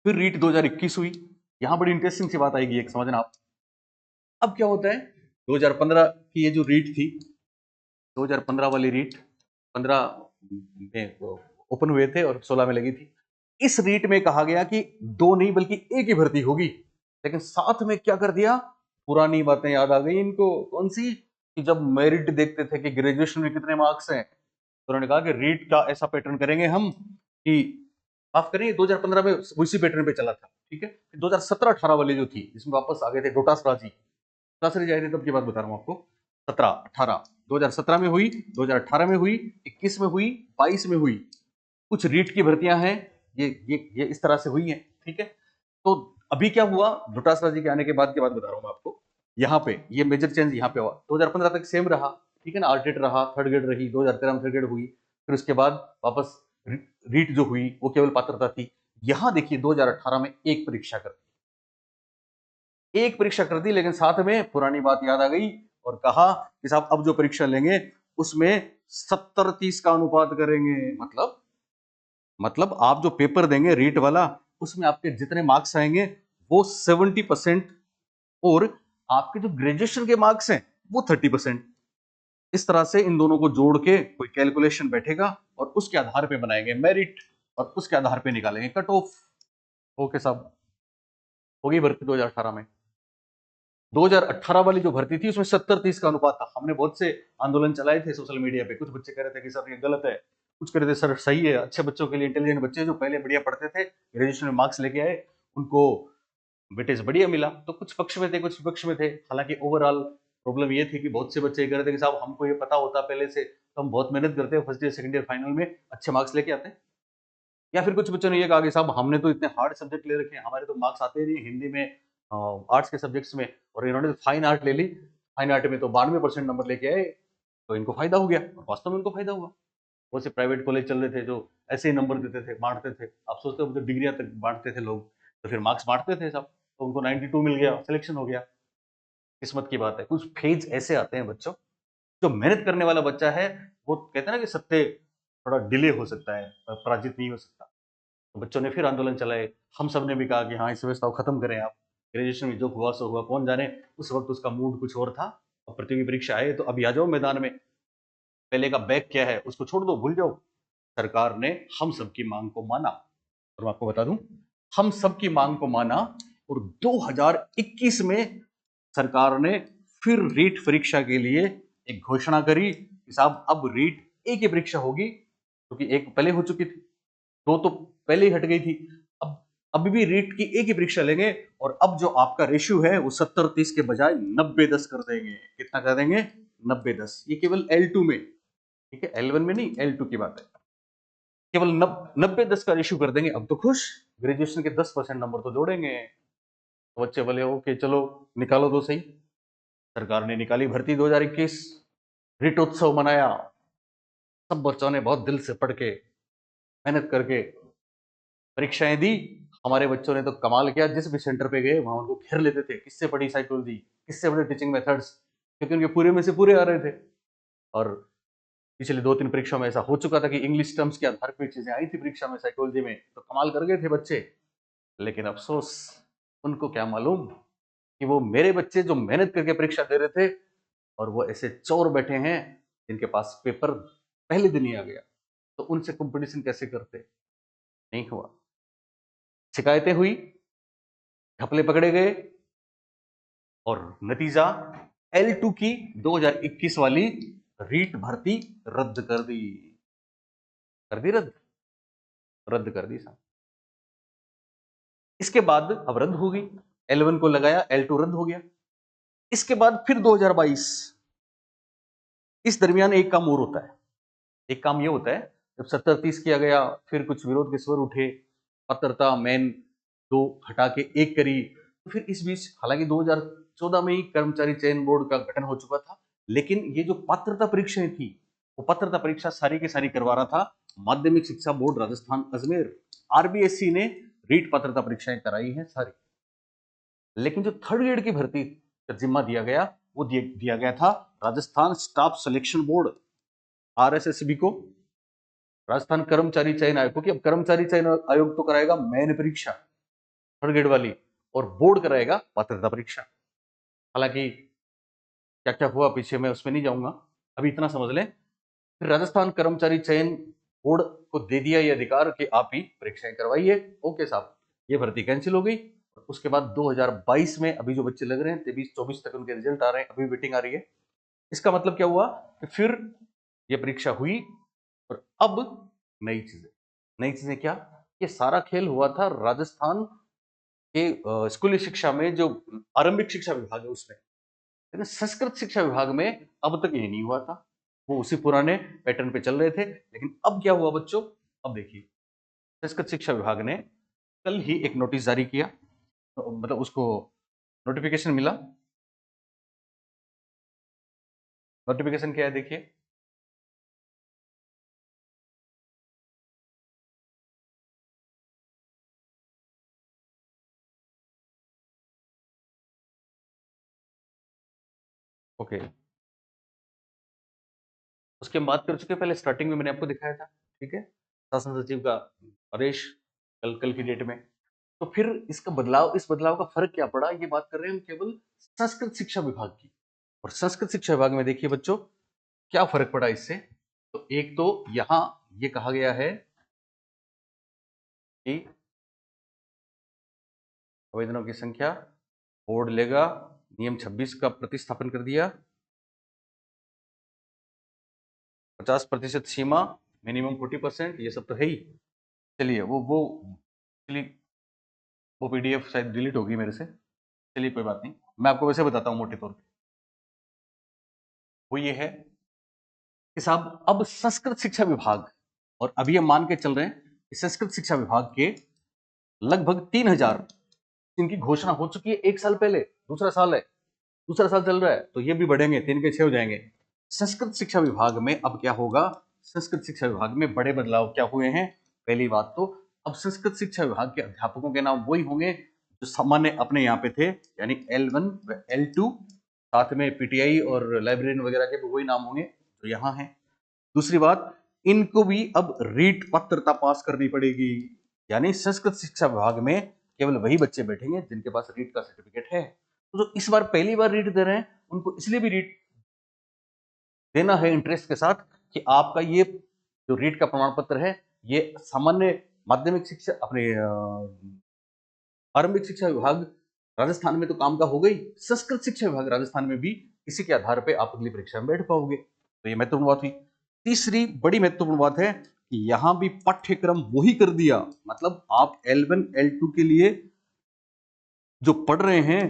फिर रीट 2021 हुई। यहां बड़ी इंटरेस्टिंग सी बात आएगी, एक समझना आप। अब क्या होता है, 2015 की ये जो रीट थी, 2015 वाली रीट 15 में ओपन हुए थे और 16 में लगी थी। इस रीट में कहा गया कि 2 नहीं बल्कि एक ही भर्ती होगी। लेकिन साथ में क्या कर दिया, पुरानी बातें याद आ गई इनको। कौन सी? कि जब मेरिट देखते थे कि ग्रेजुएशन में कितने मार्क्स हैं, तो उन्होंने कहा कि रीट का ऐसा पैटर्न करेंगे हम कि, माफ करें, 2015 में उसी पैटर्न पे चला था, ठीक है। 2017-18 वाली जो थी, जिसमें वापस आ गए थे डोटासरा जी, डोटासरा जी आए थे, तब की बात बता रहा हूं आपको। 17-18, 2017 में हुई, 2018 में हुई, 21 में हुई, 22 में हुई। कुछ रीट की भर्तियां हैं, ये इस तरह से हुई हैं, ठीक है। तो अभी क्या हुआ, डोटासरा जी के आने के बाद की बात बता रहा हूं मैं आपको। यहाँ पे ये मेजर चेंज यहाँ पे हुआ। 2015 तक सेम रहा, ठीक है ना, आर्टेट रहा, थर्ड ग्रेड रही, 2013 में थर्ड ग्रेड हुई। फिर उसके बाद वापस रीट जो हुई वो केवल पात्रता थी। यहां देखिए 2018 में एक परीक्षा कर दी, लेकिन साथ में पुरानी बात याद आ गई, और कहा कि साहब अब जो परीक्षा लेंगे उसमें 70-30 का अनुपात करेंगे। मतलब मतलब आप जो पेपर देंगे रीट वाला, उसमें आपके जितने मार्क्स आएंगे वो 70%, और आपके जो ग्रेजुएशन के मार्क्स हैं वो 30%। इस तरह से इन दोनों को जोड़ के कोई कैलकुलेशन बैठेगा और उसके आधार पे बनाएंगे मेरिट, और उसके आधार पे निकालेंगे कट ऑफ। ओके साहब, होगी भर्ती 2018 में। 2018 वाली जो भर्ती थी उसमें 70-30 का अनुपात था। हमने बहुत से आंदोलन चलाए थे सोशल मीडिया पे। कुछ बच्चे कह रहे थे कि सर ये गलत है, कुछ कह रहे थे सर सही है। अच्छे बच्चों के लिए, इंटेलिजेंट बच्चे जो पहले बढ़िया पढ़ते थे, ग्रेजुएशन में मार्क्स लेके आए, उनको वेटेज बढ़िया मिला। तो कुछ पक्ष में थे, कुछ विपक्ष में थे। हालांकि ओवरऑल प्रॉब्लम ये थी कि बहुत से बच्चे कह रहे थे कि साहब हमको ये पता होता पहले से तो हम बहुत मेहनत करते हैं, first year second year final में अच्छे मार्क्स लेके आते हैं। या फिर कुछ बच्चों ने ये कहा कि साहब हमने तो इतने हार्ड सब्जेक्ट ले रखे हैं, हमारे तो मार्क्स आते ही नहीं हिंदी में, आर्ट्स के सब्जेक्ट्स में, और इन्होंने फाइन आर्ट ले ली, फाइन आर्ट में तो 92% नंबर लेके आए, तो इनको फायदा हो गया। और वास्तव में इनको फायदा हुआ। बहुत से प्राइवेट कॉलेज चल रहे थे जो ऐसे ही नंबर देते थे, बांटते थे। आप सोचते हो डिग्रियां तक बांटते थे लोग, तो फिर मार्क्स बांटते थे सब, तो उनको 92 मिल गया, सिलेक्शन हो गया। किस्मत की बात है। कुछ फेज ऐसे आते हैं बच्चों, जो मेहनत करने वाला बच्चा है वो कहते हैं ना कि सत्य थोड़ा डिले हो सकता है, पराजित नहीं हो सकता। तो बच्चों ने फिर आंदोलन चलाए। हम सब ने भी कहा कि हाँ, इस व्यवस्था को खत्म करें आप। ग्रेजुएशन में जो हुआ सो हुआ, कौन जाने उस वक्त उसका मूड कुछ और था। और प्रतियोगी परीक्षा आए तो अभी आ जाओ मैदान में, पहले का बैक क्या है उसको छोड़ दो, भूल जाओ। सरकार ने हम सबकी मांग को माना। और मैं आपको बता दूं, हम सबकी मांग को माना, और 2021 में सरकार ने फिर रीट परीक्षा के लिए एक घोषणा करी कि साहब अब रीट एक ही परीक्षा होगी, क्योंकि एक पहले हो चुकी थी, दो तो पहले ही हट गई थी। अब अभी भी रीट की एक ही परीक्षा लेंगे, और अब जो आपका रेशियो है वो 70-30 के बजाय 90-10 कर देंगे। कितना कर देंगे? 90-10। ये केवल L2 में, ठीक है, L1 में नहीं, L2 की बात है। केवल 90-10 का रेशियो कर देंगे। अब तो खुश, ग्रेजुएशन के 10% नंबर तो जोड़ेंगे। तो बच्चे बोले ओके चलो निकालो तो सही। सरकार ने निकाली भर्ती 2021, रीटोत्सव मनाया। सब बच्चों ने बहुत दिल से पढ़ के, मेहनत करके परीक्षाएं दी। हमारे बच्चों ने तो कमाल किया, जिस भी सेंटर पे गए वहां उनको घेर लेते थे, किससे पढ़ी साइकोलॉजी, किससे पढ़े टीचिंग मेथड्स, क्योंकि उनके पूरे में से पूरे आ रहे थे। और पिछले 2-3 परीक्षाओं में ऐसा हो चुका था कि इंग्लिश टर्म्स के आधार पर चीजें आई थी परीक्षा में साइकोलॉजी में, तो कमाल कर गए थे बच्चे। लेकिन अफसोस, उनको क्या मालूम कि वो मेरे बच्चे जो मेहनत करके परीक्षा दे रहे थे, और वो ऐसे चोर बैठे हैं जिनके पास पेपर पहले दिन ही आ गया, तो उनसे कंपटीशन कैसे करते? नहीं हुआ। शिकायतें हुई, घपले पकड़े गए, और नतीजा L2 की 2021 वाली रीट भर्ती रद्द कर दी। कर दी रद्द, रद्द कर दी साहब। इसके बाद अब रद्द हो गई, L1 को लगाया, L2 रद्द हो गया। इसके बाद फिर 2022, इस दरमियान एक काम और होता है। एक काम ये होता है, जब 70-30 किया गया, फिर कुछ विरोध के स्वर उठे, पात्रता मेन 2 हटा के 1 करी। तो फिर इस बीच, हालांकि 2014 में ही कर्मचारी चयन बोर्ड का गठन हो चुका था, लेकिन ये जो पात्रता परीक्षाएं थी, वो पात्रता परीक्षा सारी की सारी करवा रहा था माध्यमिक शिक्षा बोर्ड राजस्थान अजमेर। आरबीएससी ने रीट पात्रता परीक्षाएं कराई हैं सारी। लेकिन जो थर्ड ग्रेड की भर्ती का जिम्मा दिया गया, वो दिया गया था Rajasthan staff selection board, RSSB को, राजस्थान कर्मचारी चयन आयोग को। कि अब कर्मचारी चयन आयोग तो कराएगा मेन परीक्षा थर्ड ग्रेड वाली, और बोर्ड कराएगा पात्रता परीक्षा। हालांकि क्या क्या हुआ पीछे मैं उसमें नहीं जाऊंगा, अभी इतना समझ लें। फिर राजस्थान कर्मचारी चयन बोर्ड को दे दिया ये अधिकार कि आप ही परीक्षाएं करवाइए। ओके साहब, ये भर्ती कैंसिल हो गई। उसके बाद 2022 में अभी जो बच्चे लग रहे हैं 23-24 तक उनके रिजल्ट आ रहे हैं, अभी वेटिंग आ रही है। इसका मतलब क्या हुआ कि फिर ये परीक्षा हुई, और अब नई चीजें। नई चीजें क्या? ये सारा खेल हुआ था राजस्थान के स्कूली शिक्षा में, जो आरंभिक शिक्षा विभाग है उसमें, लेकिन संस्कृत शिक्षा विभाग में अब तक ये नहीं हुआ था। वो उसी पुराने पैटर्न पे चल रहे थे। लेकिन अब क्या हुआ बच्चों? अब देखिए, संस्कृत शिक्षा विभाग ने कल ही एक नोटिस जारी किया, तो मतलब उसको नोटिफिकेशन मिला। नोटिफिकेशन क्या है देखिए, ओके। उसके हम बात कर चुके हैं, पहले स्टार्टिंग में मैंने आपको दिखाया था, ठीक है। शासन सचिव का आदेश कल कल की डेट में। तो फिर इसका बदलाव, इस बदलाव का फर्क क्या पड़ा, ये बात कर रहे हैं हम केवल संस्कृत शिक्षा विभाग की। और संस्कृत शिक्षा विभाग में देखिए बच्चों क्या फर्क पड़ा इससे। तो एक तो यहां ये कहा गया है कि आवेदनों की संख्या बोर्ड लेगा, नियम 26 का प्रतिस्थापन कर दिया, 50% सीमा, मिनिमम 40%, ये सब तो है ही। चलिए चलिए वो पीडीएफ शायद डिलीट होगी मेरे से, चलिए कोई बात नहीं, मैं आपको वैसे बताता हूँ मोटे तौर पे। वो ये है कि साहब अब संस्कृत शिक्षा विभाग, और अभी हम मान के चल रहे हैं कि संस्कृत शिक्षा विभाग के लगभग 3000 इनकी घोषणा हो चुकी है 1 साल पहले, दूसरा साल है, दूसरा साल चल रहा है, तो ये भी बढ़ेंगे, 3 के 6 हो जाएंगे। संस्कृत शिक्षा विभाग में अब क्या होगा, संस्कृत शिक्षा विभाग में बड़े बदलाव क्या हुए हैं। पहली बात तो अब संस्कृत शिक्षा विभाग के अध्यापकों के नाम वही होंगे जो सामान्य अपने यहाँ पे थे, यानी L1 व L2, साथ में पीटीआई और लाइब्रेरियन वगैरह के भी वही नाम होंगे जो यहाँ हैं। दूसरी बात, इनको भी अब रीट पात्रता पास करनी पड़ेगी, यानी संस्कृत शिक्षा विभाग में केवल वही बच्चे बैठेंगे जिनके पास रीट का सर्टिफिकेट है। तो जो इस बार पहली बार रीट दे रहे हैं उनको इसलिए भी रीट देना है इंटरेस्ट के साथ कि आपका ये जो रीट का प्रमाण पत्र है ये सामान्य माध्यमिक शिक्षा अपने आरंभिक शिक्षा विभाग राजस्थान में तो काम का हो गई, संस्कृत शिक्षा विभाग राजस्थान में भी इसी के आधार पर आप अगली परीक्षा में बैठ पाओगे। तो ये महत्वपूर्ण बात हुई। तीसरी बड़ी महत्वपूर्ण बात है कि यहां भी पाठ्यक्रम वही कर दिया, मतलब आप L1 L2 के लिए जो पढ़ रहे हैं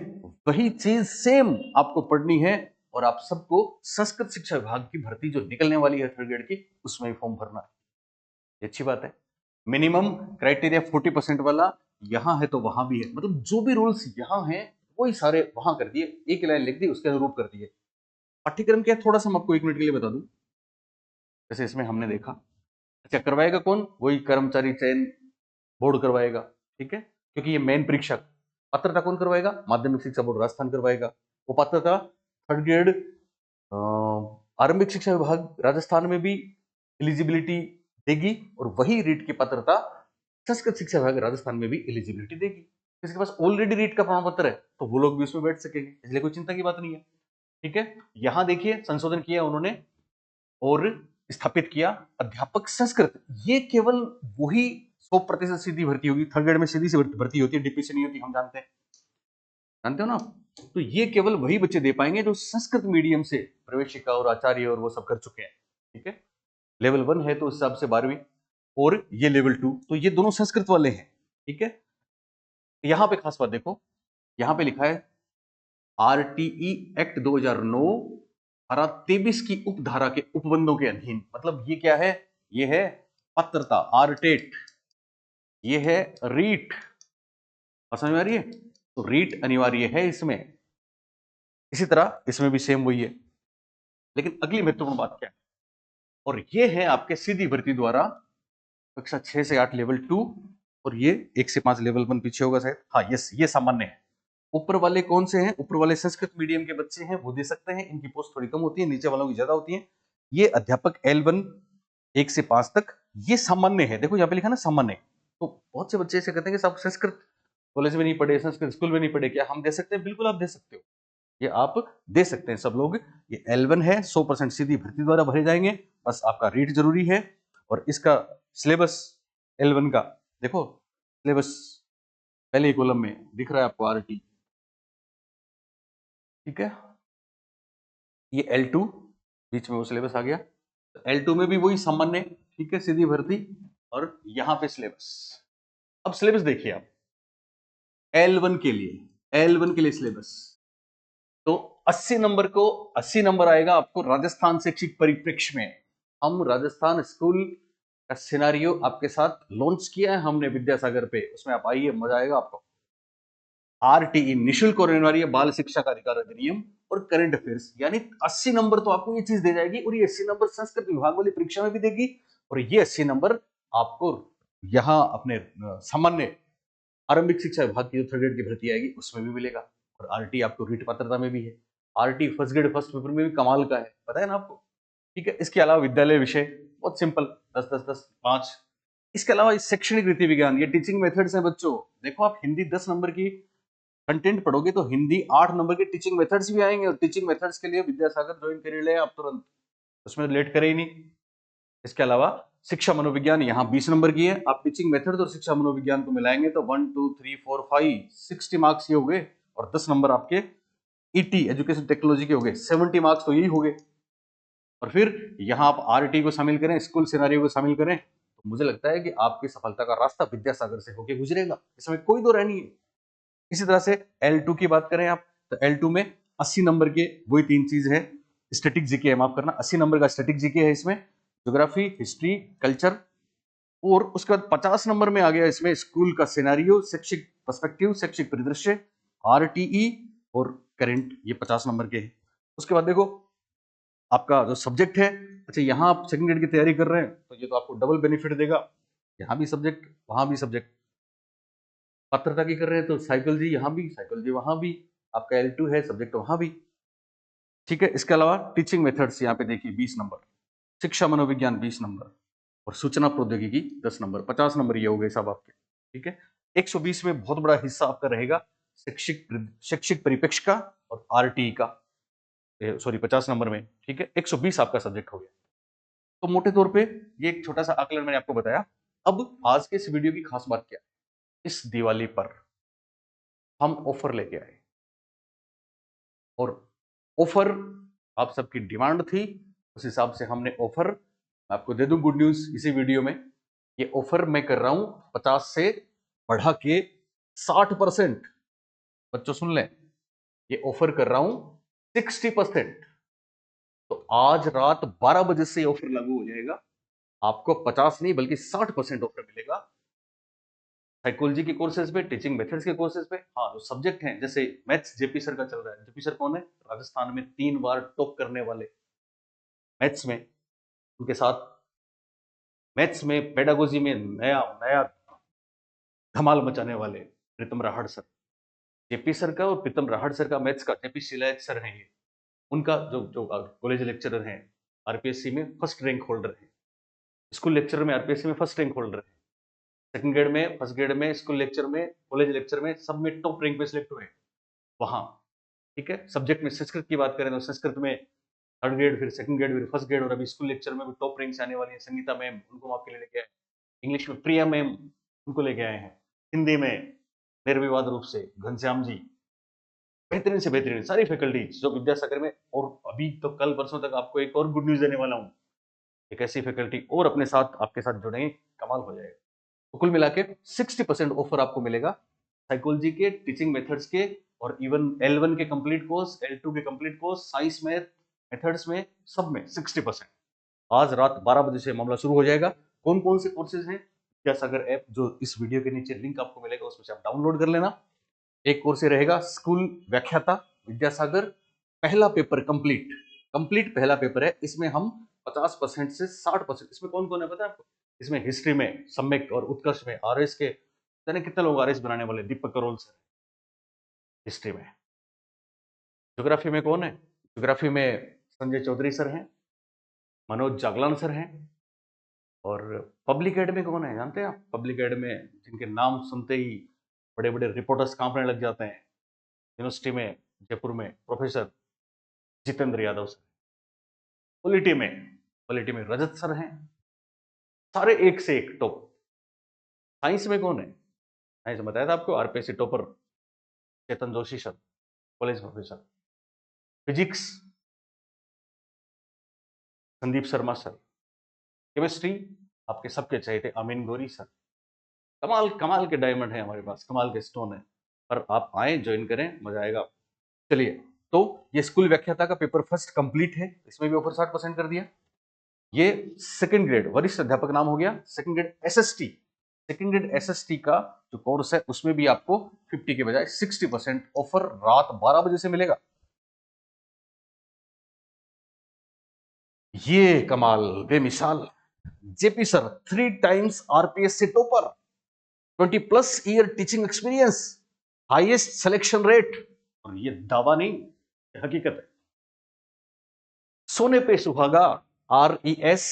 वही चीज सेम आपको पढ़नी है, और आप सबको संस्कृत शिक्षा विभाग की भर्ती जो निकलने वाली है 3rd ग्रेड की उसमें फॉर्म भरना है। ये अच्छी बात है। मिनिमम क्राइटेरिया 40% वाला यहां है तो वहां भी है, मतलब जो भी रूल्स यहां हैं वही सारे वहां कर दिए, एक लाइन लिख दी उसके अनुरूप कर दिए। पाठ्यक्रम क्या, थोड़ा सा मैं आपको 1 मिनट के लिए बता दूं। जैसे इसमें हमने देखा, अच्छा करवाएगा कौन, वही कर्मचारी चयन बोर्ड करवाएगा, ठीक है, क्योंकि ये मेन परीक्षा। पात्रता कौन करवाएगा, माध्यमिक शिक्षा बोर्ड राजस्थान करवाएगा। वो पात्रता 3rd ग्रेड आरंभिक शिक्षा विभाग राजस्थान में भी एलिजिबिलिटी देगी, और वही रीट की पात्रता संस्कृत शिक्षा विभाग राजस्थान में भी एलिजिबिलिटी देगी। किसके पास ऑलरेडी रीट का प्रमाण पत्र है तो वो लोग भी उसमें बैठ सकेंगे, इसलिए कोई चिंता की बात नहीं है, ठीक है। यहां देखिए संशोधन किया उन्होंने और स्थापित किया अध्यापक संस्कृत। ये केवल वही 100% सीधी भर्ती होगी, 3rd ग्रेड में सीधी सी भर्ती होती है, डीपी से नहीं होती, हम जानते हैं, जानते हो ना। तो ये केवल वही बच्चे दे पाएंगे जो संस्कृत मीडियम से प्रवेशिका और आचार्य और वो सब कर चुके हैं, ठीक है। लेवल 1 है तो उस हिसाब से 12वीं, और ये लेवल 2, तो ये दोनों संस्कृत वाले हैं, ठीक है। यहां पे खास बात देखो, यहां पे लिखा है आरटीई एक्ट 2009 धारा 23 की उपधारा के उपबंधों के अधीन, मतलब ये क्या है, ये है पात्रता आरटेट, ये है रीट, समझ में आ रही है। तो रीट अनिवार्य है इसमें, इसी तरह इसमें भी सेम वही है। लेकिन अगली महत्वपूर्ण बात क्या है, और ये है आपके सीधी भर्ती द्वारा कक्षा 6 से 8 लेवल 2, और ये 1 से 5 लेवल 1 पीछे होगा शायद, हाँ यस ये सामान्य है। ऊपर वाले कौन से हैं, ऊपर वाले संस्कृत मीडियम के बच्चे हैं वो दे सकते हैं, इनकी पोस्ट थोड़ी कम होती है, नीचे वालों की ज्यादा होती है। ये अध्यापक L1 1 से 5 तक ये सामान्य है, देखो यहाँ पे लिखा ना सामान्य। तो बहुत से बच्चे ऐसे कहते हैं कि साहब संस्कृत कॉलेज में नहीं पढ़े, संस्कृत स्कूल में नहीं पढ़े, क्या हम दे सकते हैं, बिल्कुल आप दे सकते हो, ये आप दे सकते हैं सब लोग। ये L1 है, 100% सीधी भर्ती द्वारा भरे जाएंगे, बस आपका रीट जरूरी है। और इसका सिलेबस L1 का देखो, सिलेबस पहले ही कॉलम में दिख रहा है आपको RT, ठीक है। ये L2 बीच में वो सिलेबस आ गया, तो L2 में भी वही सामान्य, ठीक है, सीधी भर्ती, और यहां पे सिलेबस। अब सिलेबस देखिए आप L1 के लिए, L1 के लिए सिलेबस तो 80 नंबर को 80 नंबर आएगा आपको राजस्थान शैक्षिक परिप्रेक्ष्य में। हम राजस्थान स्कूल का सिनारियो आपके साथ लॉन्च किया है हमने विद्यासागर पे, उसमें आप आइए, मजा आएगा आपको। RTE निःशुल्क और अनिवार्य बाल शिक्षा का अधिकार अधिनियम और करंट अफेयर्स, यानी 80 नंबर तो आपको ये चीज दे जाएगी, और ये 80 नंबर संस्कृत विभाग वाली परीक्षा में भी देगी, और ये 80 नंबर आपको यहाँ अपने सामान्य आरंभिक शिक्षा विभाग की जो 3rd ग्रेड की भर्ती आएगी उसमें भी मिलेगा। और RT आपको रीट पात्रता में भी है, RT first grade first paper में भी कमाल का है, पता है ना आपको, ठीक है। इसके अलावा विद्यालय विषय बहुत सिंपल, 10 10 10 5 इसके अलावा शैक्षणिक रीति विज्ञान, ये टीचिंग मेथड्स हैं बच्चों। देखो आप हिंदी 10 नंबर की कंटेंट पढ़ोगे तो हिंदी 8 नंबर के टीचिंग मेथड्स भी आएंगे, और टीचिंग मेथड्स के लिए विद्यासागर ज्वाइन कर ले आप तुरंत, उसमें लेट करे ही नहीं। इसके अलावा शिक्षा मनोविज्ञान यहाँ 20 नंबर की है, आप टीचिंग मेथड और शिक्षा मनोविज्ञान को मिलाएंगे तो 1 2 3 4 5 60 मार्क्स ये हो गए, और 10 नंबर आपके ईटी एजुकेशन टेक्नोलॉजी के हो गए, 70 मार्क्स तो यही हो गए। और फिर यहाँ आप आरटी को शामिल करें, स्कूल सिनेरियो को शामिल करें, तो मुझे लगता है कि आपकी सफलता का रास्ता विद्यासागर से होकर गुजरेगा, इसमें कोई दो राय नहीं है। इसी तरह से L2 की बात करें आप, तो L2 में 80 नंबर के वही तीन चीज है, स्टैटिक जीके है, माफ करना 80 नंबर का स्टैटिक जीके है इसमें, ज्योग्राफी, हिस्ट्री, कल्चर, और उसके बाद 50 नंबर में आ गया इसमें स्कूल का सिनेरियो, शैक्षिक पर्सपेक्टिव, शैक्षिक परिदृश्य, आरटीई और करंट, ये 50 नंबर के हैं। उसके बाद देखो आपका जो सब्जेक्ट है, अच्छा यहाँ आप सेकंड ग्रेड की तैयारी कर रहे हैं तो ये तो आपको डबल बेनिफिट देगा, यहाँ भी सब्जेक्ट वहां भी सब्जेक्ट। पात्रता की कर रहे हैं तो साइकोलॉजी यहाँ भी, साइकोलॉजी वहां भी, आपका L2 है सब्जेक्ट वहां भी, ठीक है। इसके अलावा टीचिंग मेथड्स यहाँ पे देखिए 20 नंबर, शिक्षा मनोविज्ञान 20 नंबर, और सूचना प्रौद्योगिकी 10 नंबर, 50 नंबर ये हो गए सब आपके, ठीक है। 120 में बहुत बड़ा हिस्सा आपका रहेगा शैक्षिक शैक्षिक परिप्रेक्ष्य का और आरटीई का, सॉरी 50 नंबर में, ठीक है। 120 आपका सब्जेक्ट हो गया। तो मोटे तौर पे ये एक छोटा सा आकलन मैंने आपको बताया। अब आज के इस वीडियो की खास बात क्या है, इस दिवाली पर हम ऑफर लेके आए, और ऑफर आप सबकी डिमांड थी, उस हिसाब से हमने ऑफर आपको दे दूं। गुड न्यूज इसी वीडियो में, ये ऑफर मैं कर रहा हूं 50 से बढ़ा के 60%। बच्चों सुन लें, ये ऑफर कर रहा हूं 60%। तो आज रात 12 बजे से ऑफर लागू हो जाएगा, आपको 50 नहीं बल्कि 60% ऑफर मिलेगा साइकोलॉजी के कोर्सेज पे, टीचिंग मेथड्स के कोर्सेज पे। हाँ, जो सब्जेक्ट हैं जैसे मैथ्स जेपी सर का चल रहा है, जेपी सर कौन है, राजस्थान में 3 बार टॉप करने वाले मैथ्स में, उनके साथ मैथ्स में पेडागोजी में नया नया धमाल मचाने वाले प्रीतम राहड़ सर, जेपी सर का और प्रीतम राहड़ सर का मैथ्स का, जेपी शिलायत सर हैं ये, उनका जो जो कॉलेज लेक्चरर हैं, आरपीएससी में फर्स्ट रैंक होल्डर है, स्कूल लेक्चरर में आरपीएससी में फर्स्ट रैंक होल्डर है, सेकंड ग्रेड में, फर्स्ट ग्रेड में, स्कूल लेक्चर में, कॉलेज लेक्चर में, सब में टॉप रैंक पे सिलेक्ट हुए वहां, ठीक है। सब्जेक्ट में संस्कृत की बात करें तो संस्कृत में थर्ड ग्रेड, फिर सेकंड ग्रेड, फिर फर्स्ट ग्रेड, और अभी स्कूल लेक्चर में भी टॉप रैंक से आने वाली है संगीता मैम, उनको हम आपके लिए लेके आए। इंग्लिश में प्रिया मैम, उनको लेके आए हैं। हिंदी में निर्विवाद रूप से घनश्याम जी, बेहतरीन से बेहतरीन सारी फैकल्टीज जो विद्यासागर में, और अभी तो कल परसों तक आपको एक और गुड न्यूज देने वाला हूँ, एक ऐसी फैकल्टी और अपने साथ आपके साथ जुड़ेंगे, कमाल हो जाएगा। तो कुल मिला के 60% ऑफर आपको मिलेगा साइकोलॉजी के, टीचिंग मेथड्स के, और इवन L1 के कंप्लीट कोर्स, L2 के कंप्लीट कोर्स, साइंस में, मेथड्स में, सब में 60%। आज रात 12 बजे से मामला शुरू हो जाएगा। कौन कौन से कोर्सेज हैं, विद्यासागर ऐप जो इस वीडियो के नीचे लिंक आपको मिलेगा उसमें से आप डाउनलोड कर लेना। एक कोर्स रहेगा स्कूल व्याख्याता विद्यासागर, पहला पेपर कंप्लीट, कंप्लीट पहला पेपर है, इसमें हम 50% से 60%, इसमें कौन कौन है पता है आपको, इसमें हिस्ट्री में सम्यक और उत्कर्ष में आरएस के, जाने कितने लोग आरएस बनाने वाले, दीपक करोल सर हिस्ट्री में। ज्योग्राफी में कौन है, ज्योग्राफी में संजय चौधरी सर हैं, मनोज जागलान सर हैं, और पब्लिक एड में कौन है जानते हैं आप, पब्लिक एड में जिनके नाम सुनते ही बड़े बड़े रिपोर्टर्स कांपने लग जाते हैं, यूनिवर्सिटी में जयपुर में professor Jitendra Yadav sir, polity में रजत सर हैं, सारे एक से एक टॉप। साइंस में कौन है, साइंस में बताया था आपको, RPSC topper Chetan Joshi sir, college professor. Physics Sandeep Sharma sir, chemistry आपके सबके चाहिए थे अमीन गोरी सर। कमाल कमाल के डायमंड है हमारे पास, कमाल के स्टोन है, पर आप आए ज्वाइन करें, मजा आएगा। चलिए, तो ये स्कूल व्याख्याता का पेपर फर्स्ट कंप्लीट है, इसमें भी ऑफर 60% कर दिया। ये सेकंड ग्रेड वरिष्ठ अध्यापक नाम हो गया, second grade SST, second grade SST का जो कोर्स है उसमें भी आपको 50 के बजाय 60% ऑफर रात 12 बजे से मिलेगा। ये कमाल बेमिसाल, JP sir 3 times RPSC topper, 20+ year teaching experience, highest selection rate, और ये दावा नहीं, ये हकीकत है। सोने पे सुहागा, RES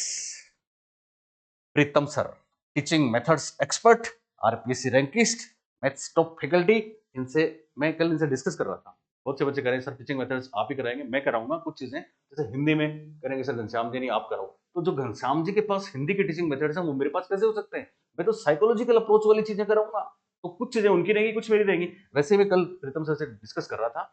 Pritam sir, teaching methods expert, RPSC rankist, maths top faculty, इनसे मैं कल इनसे डिस्कस कर रहा था। बहुत से बच्चे कह रहे हैं सर टीचिंग मेथड्स आप ही कराएंगे, मैं कराऊंगा कुछ चीजें, जैसे हिंदी में करेंगे सर घनश्याम जी नहीं आप कराओ। तो जो घनश्याम जी के पास हिंदी के टीचिंग मेथड्स हैं वो मेरे पास कैसे हो सकते हैं? मैं तो साइकोलॉजिकल अप्रोच वाली चीजें कराऊंगा, तो कुछ चीजें उनकी रहेंगी कुछ मेरी रहेंगी। वैसे मैं कल प्रीतम सर से डिस्कस कर रहा था,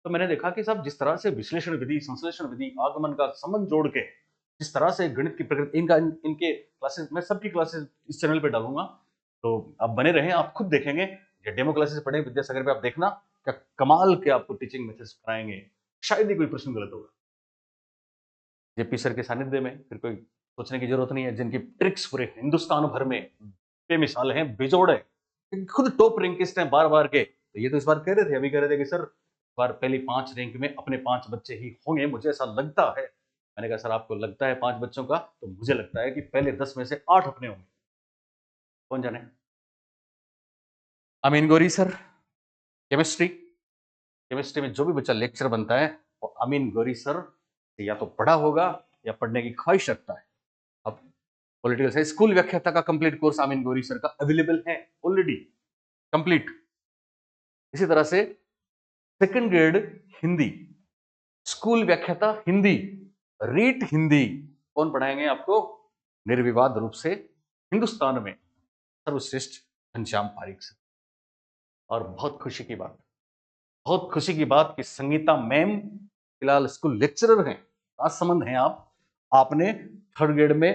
तो मैंने देखा कि साहब जिस तरह से विश्लेषण विधि, संश्लेषण विधि, आगमन का संबंध जोड़ के जिस तरह से गणित की प्रकृति इनके क्लासेस, मैं सबकी क्लासेस इस चैनल पे डालूंगा, तो आप बने रहें, आप खुद देखेंगे। ये डेमो क्लासेस पढ़े विद्यासागर पे, आप देखना क्या कमाल के आपको टीचिंग मेथड्स कराएंगे। शायद ही कोई प्रश्न गलत होगा जेपी सर के सानिध्य में, फिर कोई सोचने की जरूरत नहीं है, जिनकी ट्रिक्स पूरे हिंदुस्तान भर में बेमिसाल हैं, बेजोड़ है, खुद टॉप रैंकिस्ट हैं बार बार के। तो ये तो इस बार कह रहे थे, अभी कह रहे थे कि सर इस बार पहली 5 रैंक में अपने 5 बच्चे ही होंगे, मुझे ऐसा लगता है। मैंने कहा सर आपको लगता है 5 बच्चों का, तो मुझे लगता है कि पहले 10 में से 8 अपने होंगे, कौन जाने। अमीन गोरी सर, केमिस्ट्री, केमिस्ट्री में जो भी बच्चा लेक्चर बनता है वो अमीन गोरी सर से या तो पढ़ा होगा या पढ़ने की ख्वाहिश रखता है। अब पॉलिटिकल साइंस स्कूल व्याख्याता का कंप्लीट कोर्स अमीन गोरी सर का अवेलेबल है ऑलरेडी कंप्लीट। इसी तरह से सेकंड ग्रेड हिंदी, स्कूल व्याख्याता हिंदी, रीट हिंदी कौन पढ़ाएंगे आपको? निर्विवाद रूप से हिंदुस्तान में सर्वश्रेष्ठ घनश्याम पारीक सर। और बहुत खुशी की बात, बहुत खुशी की बात कि संगीता मैम फिलहाल स्कूल लेक्चरर हैं, राजसमंद हैं आप। आपने थर्ड ग्रेड में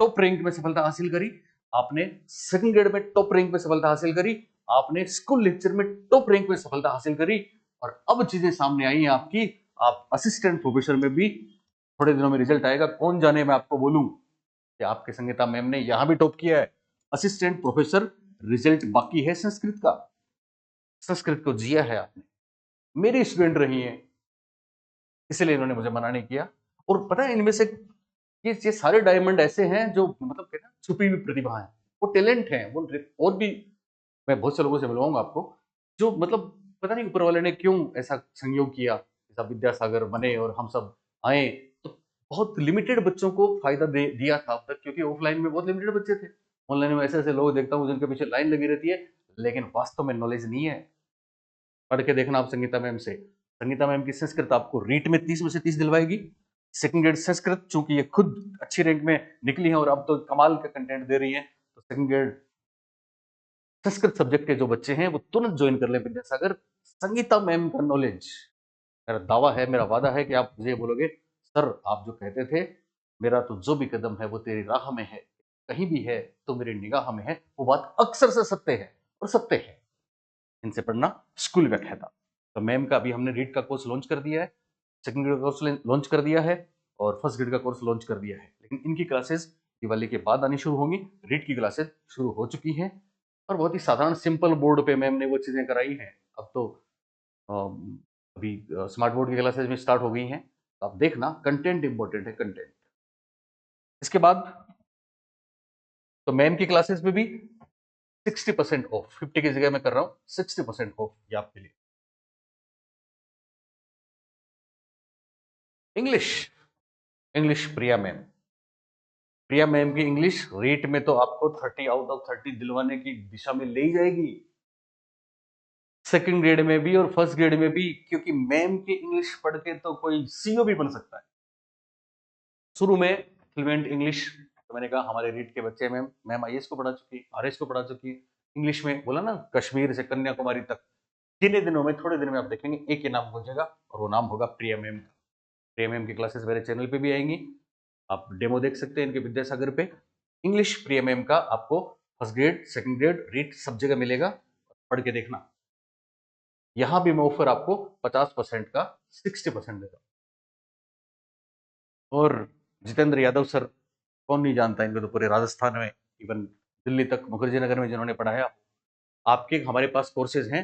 टॉप रैंक में सफलता हासिल करी, आपने सेकंड ग्रेड में टॉप रैंक में सफलता हासिल करी, आपने स्कूल लेक्चर में टॉप रैंक में सफलता हासिल करी, और अब चीजें सामने आई हैं आपकी, आप असिस्टेंट प्रोफेसर में भी थोड़े दिनों में रिजल्ट आएगा। कौन जाने, मैं आपको बोलूं कि आपके संगीता मैम ने यहां भी टॉप किया है। असिस्टेंट प्रोफेसर रिजल्ट बाकी है संस्कृत का, संस्कृत को जिया है आपने, मेरी स्टूडेंट रही है, इसलिए इन्होंने मुझे मना नहीं किया। और पता है इनमें से ये सारे डायमंड ऐसे हैं जो मतलब कहते हैं छुपी हुई प्रतिभा है, वो टैलेंट है, वो और भी मैं बहुत से लोगों से मिलवाऊंगा आपको, जो मतलब पता नहीं ऊपर वाले ने क्यों ऐसा संयोग किया, ऐसा विद्यासागर बने और हम सब आए। तो बहुत लिमिटेड बच्चों को फायदा दिया था अब तक, क्योंकि ऑफलाइन में बहुत लिमिटेड बच्चे थे। ऑनलाइन में ऐसे ऐसे लोग देखता हूँ जिनके पीछे लाइन लगी रहती है, लेकिन वास्तव में नॉलेज नहीं है। पढ़ के देखना आप संगीता मैम से, संगीता मैम की संस्कृत आपको रीट में 30 में से 30 दिलवाएगी। सेकंड ग्रेड संस्कृत, चूंकि ये खुद अच्छी रैंक में निकली है और अब तो कमाल का कंटेंट दे रही है, तो सेकंड ग्रेड संस्कृत सब्जेक्ट के जो बच्चे हैं वो तुरंत ज्वाइन कर ले विद्यासागर। संगीता मैम का नॉलेज, मेरा दावा है, मेरा वादा है कि आप मुझे बोलोगे सर आप जो कहते थे मेरा तो जो भी कदम है वो तेरी राह में है, कहीं भी है तो मेरी निगाह में है, वो बात अक्सर से सत्य है और सत्य है। इनसे पढ़ना स्कूल व्याख्याता। तो मैम का अभी हमने रीड का कोर्स लॉन्च कर दिया है, सेकंड ग्रेड का कोर्स लॉन्च कर दिया है और फर्स्ट ग्रेड का कोर्स लॉन्च कर दिया है, लेकिन इनकी क्लासेस दिवाली के बाद आनी शुरू होंगी। रीड की क्लासेस शुरू हो चुकी हैं और बहुत ही साधारण सिंपल बोर्ड पे मैम ने वो चीजें कराई हैं। अब तो अभी स्मार्ट बोर्ड की क्लासेस भी स्टार्ट हो गई हैं, तो आप देखना कंटेंट इंपॉर्टेंट है, कंटेंट। इसके बाद तो मैम की क्लासेस में भी 60% ऑफ, 50 की जगह मैं कर रहा हूँ 60% ऑफ ये आपके लिए। इंग्लिश, इंग्लिश प्रिया मैम, प्रिया मैम की इंग्लिश रेट में तो आपको 30 आउट ऑफ 30 दिलवाने की दिशा में ले जाएगी, सेकंड ग्रेड में भी और फर्स्ट ग्रेड में भी, क्योंकि मैम की इंग्लिश पढ़ के तो कोई सीईओ भी बन सकता है। शुरू में फ्लुएंट इंग्लिश, तो मैंने कहा हमारे रीट के बच्चे, मैम मैम आईएएस को पढ़ा चुकी, आरएस को पढ़ा चुकी, इंग्लिश में बोला ना कश्मीर से कन्याकुमारी तक। कितने दिनों में, थोड़े दिन में आप देखेंगे एक ही नाम गूंजेगा और वो नाम होगा प्रिया मैम का। प्रिया मैम की क्लासेस मेरे चैनल पे भी आएंगी, आप डेमो देख सकते हैं इनके विद्यासागर पे। इंग्लिश प्रिया मैम का आपको first grade second grade REET सब जगह मिलेगा, पढ़ के देखना। यहां भी मैं ऑफर आपको 50% का 60% देता हूं। और जितेंद्र यादव सर, कौन नहीं जानता इनको, तो पूरे राजस्थान में इवन दिल्ली तक मुखर्जी नगर में जिन्होंने पढ़ाया। आपके हमारे पास कोर्सेज हैं,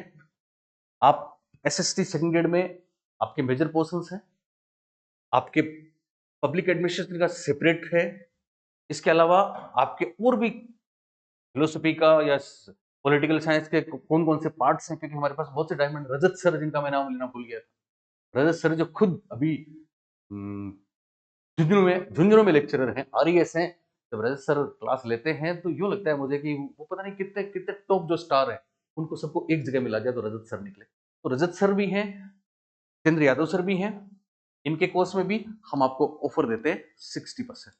आप एसएसटी सेकंड ग्रेड में आपके मेजर पोर्शंस हैं, आपके पब्लिक एडमिनिस्ट्रेशन का सेपरेट है, इसके अलावा आपके और भी फिलोसफी का या पॉलिटिकल साइंस के कौन कौन से पार्ट्स हैं, क्योंकि हमारे पास बहुत से डायमंड, रजत सर जिनका मैं नाम लेना भूल गया था, रजत सर जो खुद अभी झुंझुनू में लेक्चरर हैं, आरईएस हैं, जब रजत सर क्लास लेते हैं तो यूँ लगता है मुझे कि वो पता नहीं कितने कितने टॉप जो स्टार हैं, उनको सबको एक जगह मिला दिया तो रजत सर निकले। तो रजत सर भी हैं, जितेंद्र यादव सर भी हैं, इनके कोर्स में भी हम आपको ऑफर देते हैं 60%।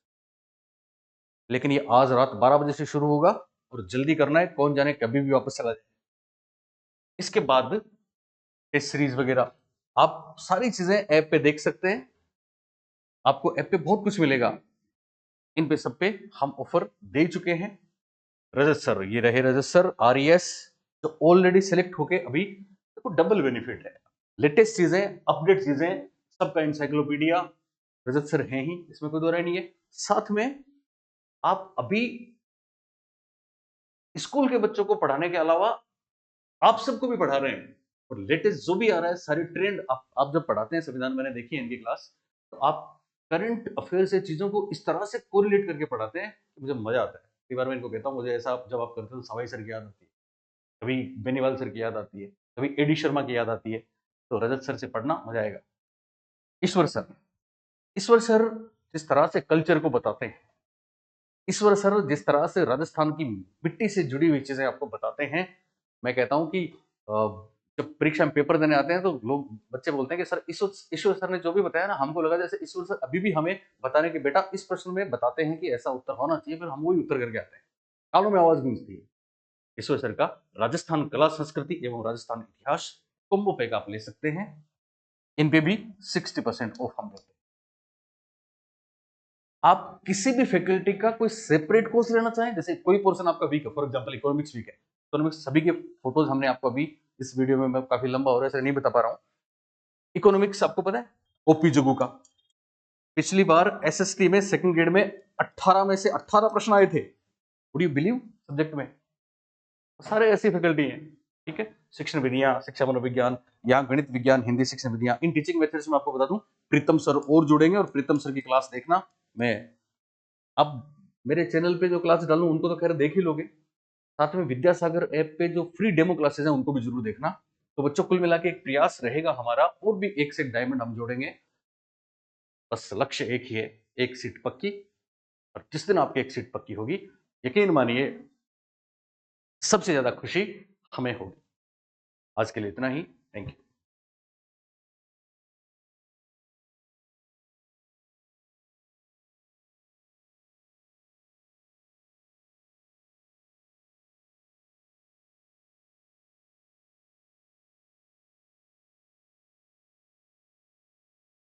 लेकिन ये आज रात 12 बजे से शुरू होगा और जल्दी करना है, कौन जाने कभी भी वापस चला जाए। इसके बाद टेस्ट सीरीज वगैरह आप सारी चीजें ऐप पे देख सकते हैं, आपको ऐप पे बहुत कुछ मिलेगा। इन पे सब पे हम ऑफर दे चुके हैं। रजत सर, ये रहे रजत सर RES, जो ऑलरेडी सेलेक्ट होके अभी देखो डबल बेनिफिट है, लेटेस्ट चीजें, अपडेट चीजें, सबका इंसाइक्लोपीडिया रजत सर हैं ही, इसमें कोई दो राय नहीं है। साथ में आप अभी स्कूल के बच्चों को पढ़ाने के अलावा आप सबको भी पढ़ा रहे हैं, और लेटेस्ट जो भी आ रहा है सारी ट्रेंड आप जब पढ़ाते हैं संविधान, मैंने देखी है इनकी क्लास, तो आप करंट अफेयर से चीजों को इस तरह से कोरिलेट करके पढ़ाते हैं कि मुझे मजा आता है। कई बार मैं इनको कहता हूँ मुझे ऐसा जब आप करते हो तो सवाई सर की याद आती है, कभी बेनीवाल सर की याद आती है, कभी AD शर्मा की याद आती है। तो रजत सर से पढ़ना मजा आएगा। ईश्वर सर, ईश्वर सर जिस तरह से कल्चर को बताते हैं, ईश्वर सर जिस तरह से राजस्थान की मिट्टी से जुड़ी हुई चीजें आपको बताते हैं, मैं कहता हूं कि जब परीक्षा में पेपर देने आते हैं तो लोग बच्चे बोलते हैं कि सर ईश्वर सर ने जो भी बताया ना, हमको लगा जैसे ईश्वर सर अभी भी हमें बताने कि बेटा इस प्रश्न में बताते हैं कि ऐसा उत्तर होना चाहिए, फिर हम वही उत्तर करके आते हैं। कानों में आवाज गूंजती है। ईश्वर सर का राजस्थान कला संस्कृति एवं राजस्थान इतिहास कॉम्बो पैक आप ले सकते हैं, इन पे भी 60% ऑफ हम देते हैं। आप किसी भी फैकल्टी का कोई सेपरेट कोर्स लेना चाहें, जैसे कोई पोर्शन आपका वीक है, फॉर एग्जांपल इकोनॉमिक्स वीक है, इकोनॉमिक्स सभी के फोटोज हमने आपको अभी इस वीडियो में, मैं काफी लंबा हो रहा है इसलिए नहीं बता पा रहा हूं। इकोनॉमिक्स आपको पता है ओपी जगू का, पिछली बार SST में सेकंड ग्रेड में 18 में से 18 प्रश्न आए थे, वुड यू बिलीव, सब्जेक्ट में सारे ऐसी फैकल्टी हैं। ठीक है, शिक्षण विधियां, शिक्षा मनोविज्ञान, यहाँ गणित विज्ञान, हिंदी शिक्षण विधियां, इन टीचिंग मेथड्स में आपको बता दूं प्रीतम सर और जुड़ेंगे, और प्रीतम सर की क्लास देखना। मैं अब मेरे चैनल पे जो क्लास डालूं उनको तो खैर देख ही लोगे, साथ में विद्यासागर ऐप पे जो फ्री डेमो क्लासेस हैं उनको भी जरूर देखना। तो बच्चों कुल मिला के एक प्रयास रहेगा हमारा, और भी एक से एक डायमंड हम जोड़ेंगे। बस लक्ष्य एक ही है, एक सीट पक्की। और जिस दिन आपकी एक सीट पक्की होगी, यकीन मानिए सबसे ज्यादा खुशी हमें होगी। आज के लिए इतना ही, थैंक यू।